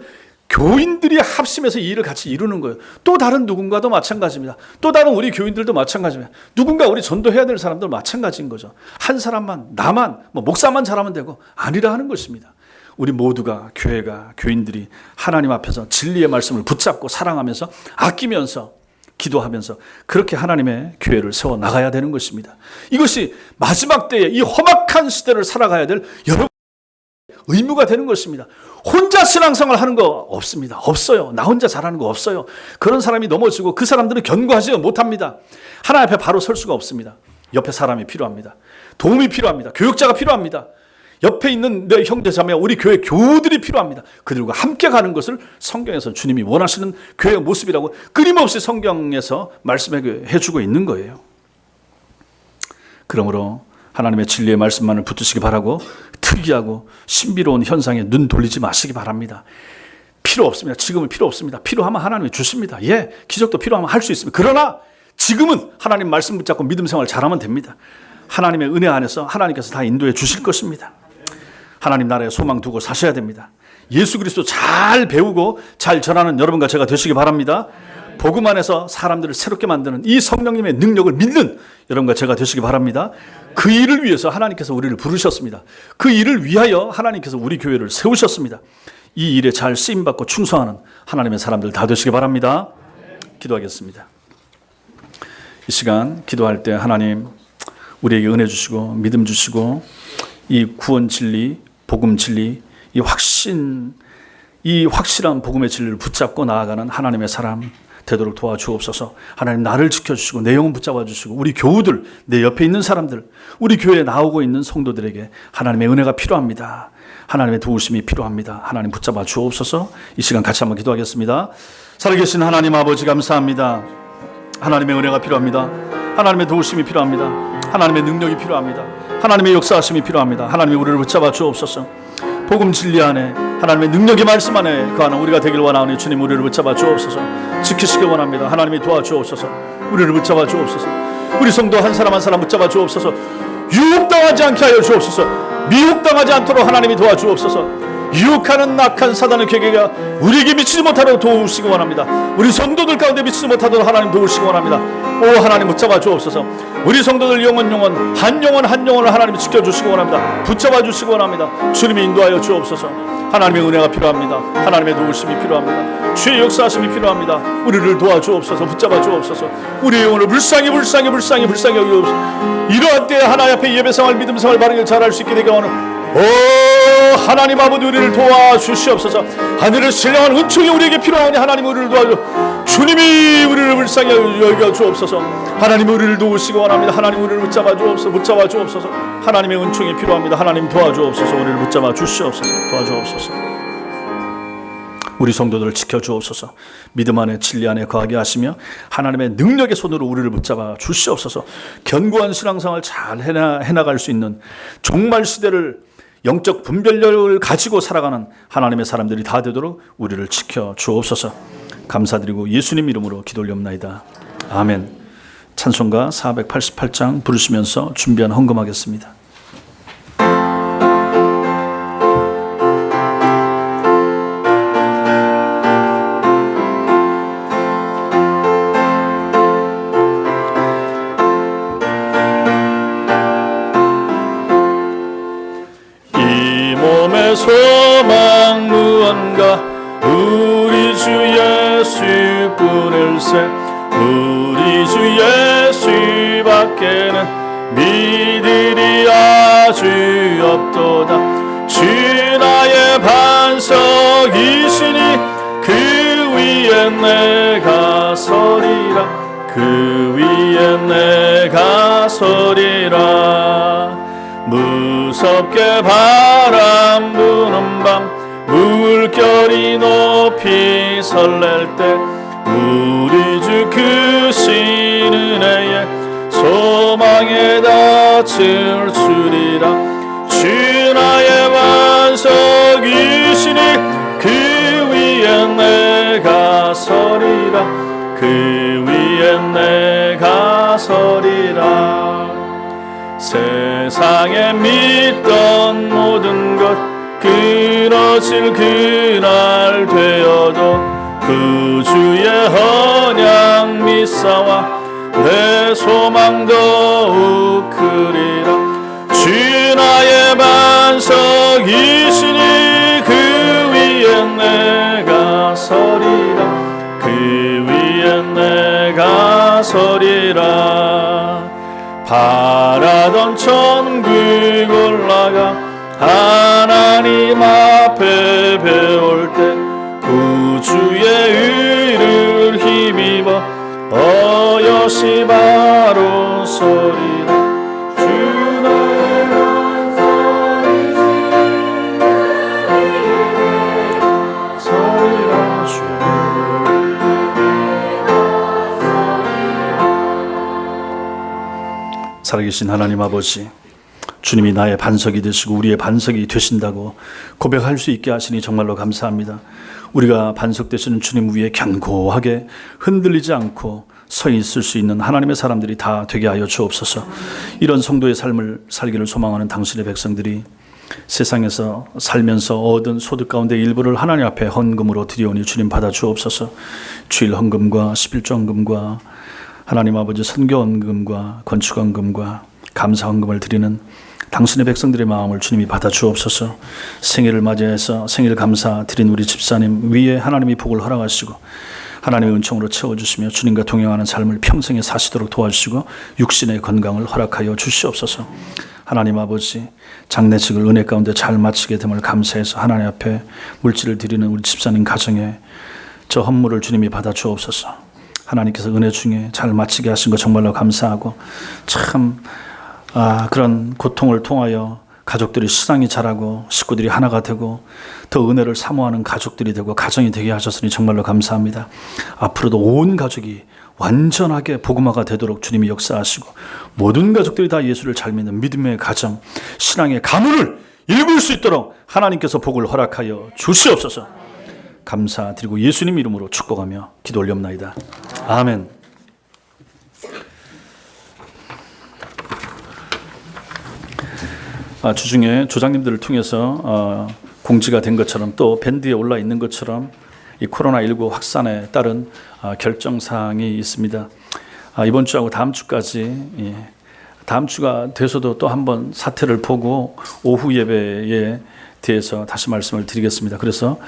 교인들이 합심해서 이 일을 같이 이루는 거예요. 또 다른 누군가도 마찬가지입니다. 또 다른 우리 교인들도 마찬가지입니다. 누군가 우리 전도해야 될 사람들 마찬가지인 거죠. 한 사람만 나만 목사만 잘하면 되고 아니라 하는 것입니다. 우리 모두가 교회가 교인들이 하나님 앞에서 진리의 말씀을 붙잡고 사랑하면서 아끼면서 기도하면서 그렇게 하나님의 교회를 세워 나가야 되는 것입니다. 이것이 마지막 때에 이 험악한 시대를 살아가야 될 여러분의 의무가 되는 것입니다. 혼자 신앙생활 하는 거 없습니다. 없어요. 나 혼자 잘하는 거 없어요. 그런 사람이 넘어지고 그 사람들은 견고하지 못합니다. 하나님 앞에 바로 설 수가 없습니다. 옆에 사람이 필요합니다. 도움이 필요합니다. 교육자가 필요합니다. 옆에 있는 내 형제 자매 우리 교회 교우들이 필요합니다. 그들과 함께 가는 것을 성경에서 주님이 원하시는 교회의 모습이라고 끊임없이 성경에서 말씀해 주고 있는 거예요. 그러므로 하나님의 진리의 말씀만을 붙드시기 바라고 특이하고 신비로운 현상에 눈 돌리지 마시기 바랍니다. 필요 없습니다. 지금은 필요 없습니다. 필요하면 하나님이 주십니다. 기적도 필요하면 할 수 있습니다. 그러나 지금은 하나님 말씀 붙잡고 믿음 생활 잘하면 됩니다. 하나님의 은혜 안에서 하나님께서 다 인도해 주실 것입니다. 하나님 나라에 소망 두고 사셔야 됩니다. 예수 그리스도 잘 배우고 잘 전하는 여러분과 제가 되시기 바랍니다. 복음 안에서 사람들을 새롭게 만드는 이 성령님의 능력을 믿는 여러분과 제가 되시기 바랍니다. 그 일을 위해서 하나님께서 우리를 부르셨습니다. 그 일을 위하여 하나님께서 우리 교회를 세우셨습니다. 이 일에 잘 쓰임받고 충성하는 하나님의 사람들 다 되시기 바랍니다. 기도하겠습니다. 이 시간 기도할 때 하나님 우리에게 은혜 주시고 믿음 주시고 이 구원 진리, 복음 진리, 이 확실한 복음의 진리를 붙잡고 나아가는 하나님의 사람 되도록 도와주옵소서. 하나님 나를 지켜주시고 내 영혼 붙잡아 주시고 우리 교우들, 내 옆에 있는 사람들, 우리 교회에 나오고 있는 성도들에게 하나님의 은혜가 필요합니다. 하나님의 도우심이 필요합니다. 하나님 붙잡아 주옵소서. 이 시간 같이 한번 기도하겠습니다. 살아계신 하나님 아버지 감사합니다. 하나님의 은혜가 필요합니다. 하나님의 도우심이 필요합니다. 하나님의 능력이 필요합니다. 하나님의 역사하심이 필요합니다. 하나님이 우리를 붙잡아 주옵소서. 복음 진리 안에 하나님의 능력의 말씀 안에 거하는 우리가 되길 원하오니 주님 우리를 붙잡아 주옵소서. 지키시길 원합니다. 하나님이 도와주옵소서. 우리를 붙잡아 주옵소서. 우리 성도 한 사람 한 사람 붙잡아 주옵소서. 유혹당하지 않게 하여 주옵소서. 미혹당하지 않도록 하나님이 도와주옵소서. 유혹하는 악한 사단의 계계가 우리에게 미치지 못하도록 도우시기 원합니다. 우리 성도들 가운데 미치지 못하도록 하나님 도우시기 원합니다. 오 하나님 붙잡아 주옵소서. 우리 성도들 영혼 한 영혼을 하나님이 지켜주시기 원합니다. 붙잡아 주시기 원합니다. 주님이 인도하여 주옵소서. 하나님의 은혜가 필요합니다. 하나님의 도우심이 필요합니다. 주의 역사하심이 필요합니다. 우리를 도와주옵소서. 붙잡아 주옵소서. 우리의 영혼을 불쌍히 여기옵소서. 이러한 때에 하나님 앞에 예배생활 믿음생활 바르게 잘할 수 있게 되게 하는 오 하나님 아버지 우리를 도와주시옵소서. 하늘을 신령한 은총이 우리에게 필요하니 하나님 우리를 도와주. 주님이 우리를 불쌍히 여겨 주옵소서. 하나님 우리를 도우시기 원합니다. 하나님 우리를 붙잡아 주옵소서. 하나님의 은총이 필요합니다. 하나님 도와주옵소서. 우리를 붙잡아 주시옵소서. 도와주옵소서. 우리 성도들을 지켜주옵소서. 믿음 안에 진리 안에 거하게 하시며 하나님의 능력의 손으로 우리를 붙잡아 주시옵소서. 견고한 신앙생활 잘 해나갈 수 있는 종말 시대를 영적 분별력을 가지고 살아가는 하나님의 사람들이 다 되도록 우리를 지켜주옵소서. 감사드리고 예수님 이름으로 기도 올려옵나이다. 아멘. 찬송가 488장 부르시면서 준비한 헌금하겠습니다. 소망 무언가 우리 주 예수뿐일세. 우리 주 예수밖에는 믿으리 아주 없도다. 주 나의 반석이시니 그 위에 내가 서리라. 그 위에 내가 서리라. 무섭게 바람 부는 밤 물결이 높이 설렐 때 우리 주 크신 은혜에 소망에 닿을 줄이라. 주 나의 반석이시니 그 위에 내가 서리라. 그 위에 내가 서리라. 세상에 믿던 모든 것 끊어질 그날 되어도 그 주의 언약 믿사와 내 소망 더욱 크리라. 주 나의 반석이시니 그 위에 내가 서리라. 그 위에 내가 서리라. 바라던 천국 올라가 하나님 앞에 배울 때 구주의 의를 힘입어 어여시 바로 서리라. 주 나의 반석이시니 서리라. 주 살아계신 하나님 아버지, 주님이 나의 반석이 되시고 우리의 반석이 되신다고 고백할 수 있게 하시니 정말로 감사합니다. 우리가 반석 되시는 주님 위에 견고하게 흔들리지 않고 서 있을 수 있는 하나님의 사람들이 다 되게 하여 주옵소서. 이런 성도의 삶을 살기를 소망하는 당신의 백성들이 세상에서 살면서 얻은 소득 가운데 일부를 하나님 앞에 헌금으로 드리오니 주님 받아 주옵소서. 주일 헌금과 11조 헌금과 하나님 아버지 선교 헌금과 건축 헌금과 감사 헌금을 드리는 당신의 백성들의 마음을 주님이 받아 주옵소서. 생일을 맞이해서 생일 감사 드린 우리 집사님 위에 하나님이 복을 허락하시고 하나님의 은총으로 채워주시며 주님과 동행하는 삶을 평생에 사시도록 도와주시고 육신의 건강을 허락하여 주시옵소서. 하나님 아버지, 장례식을 은혜 가운데 잘 마치게 됨을 감사해서 하나님 앞에 물질을 드리는 우리 집사님 가정에 저 헌물을 주님이 받아 주옵소서. 하나님께서 은혜 중에 잘 마치게 하신 거 정말로 감사하고, 참 그런 고통을 통하여 가족들이 신앙이 자라고 식구들이 하나가 되고 더 은혜를 사모하는 가족들이 되고 가정이 되게 하셨으니 정말로 감사합니다. 앞으로도 온 가족이 완전하게 복음화가 되도록 주님이 역사하시고 모든 가족들이 다 예수를 잘 믿는 믿음의 가정, 신앙의 가문을 일굴 수 있도록 하나님께서 복을 허락하여 주시옵소서. 감사드리고 예수님 이름으로 축복하며 기도 올려옵나이다. 아멘. 주중에 조장님들을 통해서 공지가 된 것처럼 또 밴드에 올라 있는 것처럼 이 코로나19 확산에 따른 결정사항이 있습니다. 이번 주하고 다음 주까지, 다음 주가 돼서도 또 한번 사태를 보고 오후 예배에 대해서 다시 말씀을 드리겠습니다. 그래서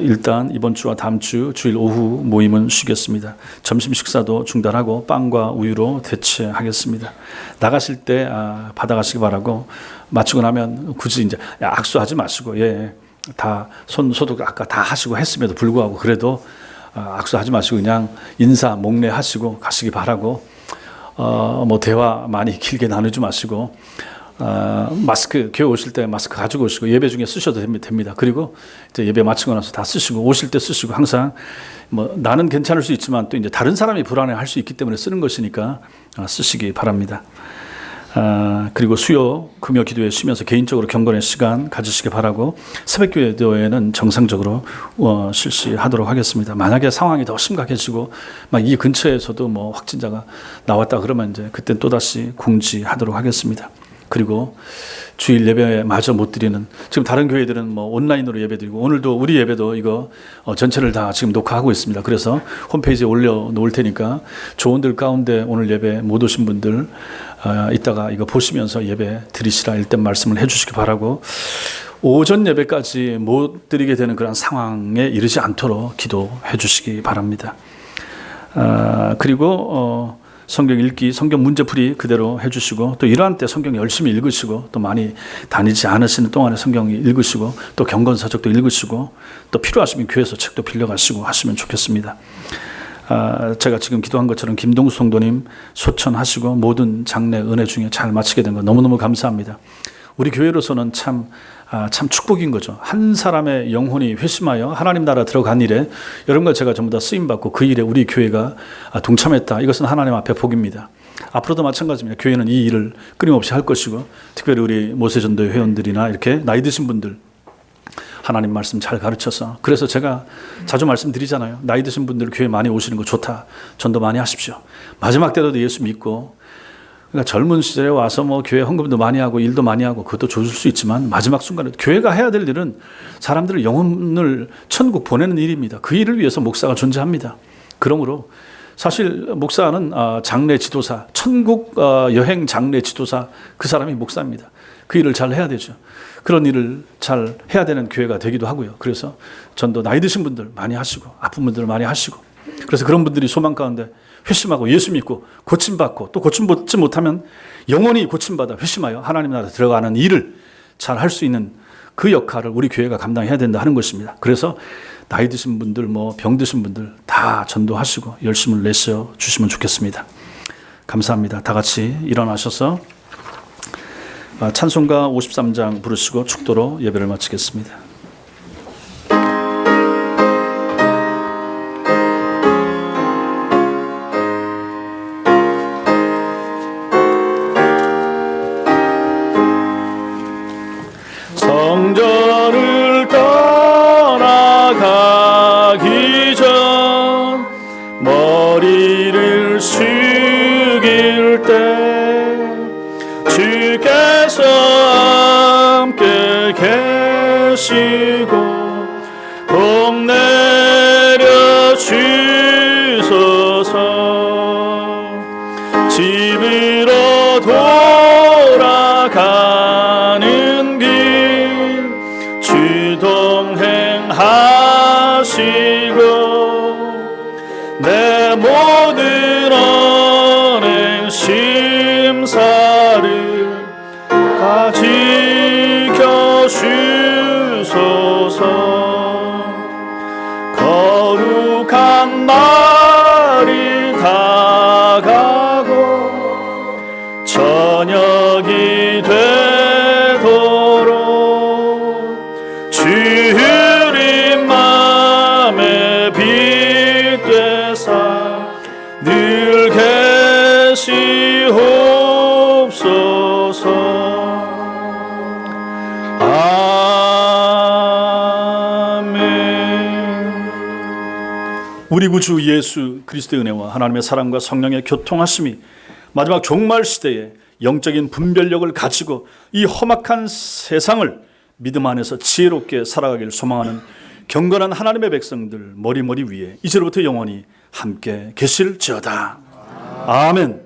일단 이번 주와 다음 주 주일 오후 모임은 쉬겠습니다. 점심 식사도 중단하고 빵과 우유로 대체하겠습니다. 나가실 때 받아가시기 바라고, 마치고 나면 굳이 이제 악수하지 마시고, 다 손 소독 아까 다 하시고 했음에도 불구하고 그래도 악수하지 마시고 그냥 인사 목례하시고 가시기 바라고, 뭐 대화 많이 길게 나누지 마시고, 마스크, 교회 오실 때 마스크 가지고 오시고 예배 중에 쓰셔도 됩니다. 그리고 이제 예배 마치고 나서 다 쓰시고, 오실 때 쓰시고, 항상 뭐 나는 괜찮을 수 있지만 또 이제 다른 사람이 불안해할 수 있기 때문에 쓰는 것이니까 쓰시기 바랍니다. 그리고 수요, 금요 기도회 쉬면서 개인적으로 경건의 시간 가지시기 바라고, 새벽교회에는 정상적으로 실시하도록 하겠습니다. 만약에 상황이 더 심각해지고 막 이 근처에서도 뭐 확진자가 나왔다 그러면 이제 그때 또다시 공지하도록 하겠습니다. 그리고 주일 예배 마저 못 드리는, 지금 다른 교회들은 뭐 온라인으로 예배 드리고, 오늘도 우리 예배도 이거 전체를 다 지금 녹화하고 있습니다. 그래서 홈페이지에 올려 놓을 테니까 좋은들 가운데 오늘 예배 못 오신 분들 이따가 이거 보시면서 예배 드리시라 일단 말씀을 해주시기 바라고, 오전 예배까지 못 드리게 되는 그런 상황에 이르지 않도록 기도해 주시기 바랍니다. 그리고 성경 읽기, 성경 문제풀이 그대로 해주시고, 또 이러한 때 성경 열심히 읽으시고, 또 많이 다니지 않으시는 동안에 성경 읽으시고, 또 경건서적도 읽으시고, 또 필요하시면 교회에서 책도 빌려가시고 하시면 좋겠습니다. 제가 지금 기도한 것처럼 김동수 성도님 소천하시고 모든 장례 은혜 중에 잘 마치게 된 거 너무너무 감사합니다. 우리 교회로서는 참 축복인 거죠. 한 사람의 영혼이 회심하여 하나님 나라 들어간 일에 여러분과 제가 전부 다 쓰임받고 그 일에 우리 교회가 동참했다. 이것은 하나님 앞에 복입니다. 앞으로도 마찬가지입니다. 교회는 이 일을 끊임없이 할 것이고, 특별히 우리 모세전도 회원들이나 이렇게 나이 드신 분들 하나님 말씀 잘 가르쳐서, 그래서 제가 자주 말씀드리잖아요. 나이 드신 분들 교회 많이 오시는 거 좋다. 전도 많이 하십시오. 마지막 때라도 예수 믿고, 그러니까 젊은 시절에 와서 뭐 교회 헌금도 많이 하고 일도 많이 하고 그것도 좋을 수 있지만, 마지막 순간에 교회가 해야 될 일은 사람들을 영혼을 천국 보내는 일입니다. 그 일을 위해서 목사가 존재합니다. 그러므로 사실 목사는 장례 지도사, 천국 여행 장례 지도사, 그 사람이 목사입니다. 그 일을 잘 해야 되죠. 그런 일을 잘 해야 되는 교회가 되기도 하고요. 그래서 전도 나이 드신 분들 많이 하시고 아픈 분들 많이 하시고, 그래서 그런 분들이 소망 가운데 회심하고 예수 믿고 고침받고, 또 고침받지 못하면 영원히 고침받아 회심하여 하나님 나라 들어가는 일을 잘 할 수 있는 그 역할을 우리 교회가 감당해야 된다 하는 것입니다. 그래서 나이 드신 분들, 뭐 병 드신 분들 다 전도하시고 열심을 내셔 주시면 좋겠습니다. 감사합니다. 다 같이 일어나셔서 찬송가 53장 부르시고 축도로 예배를 마치겠습니다. 성전을 떠나가기 전 머리를 숙일 때 주께서 함께 계시고 복 내려 주소서. 집으로 돌아가는 길 주동행하시고 내 모든 언행 심사를 다 지켜주소서. 거룩한 날이 우리 구주 예수 그리스도의 은혜와 하나님의 사랑과 성령의 교통하심이 마지막 종말 시대에 영적인 분별력을 가지고 이 험악한 세상을 믿음 안에서 지혜롭게 살아가길 소망하는 경건한 하나님의 백성들 머리 위에 이제로부터 영원히 함께 계실지어다. 아멘.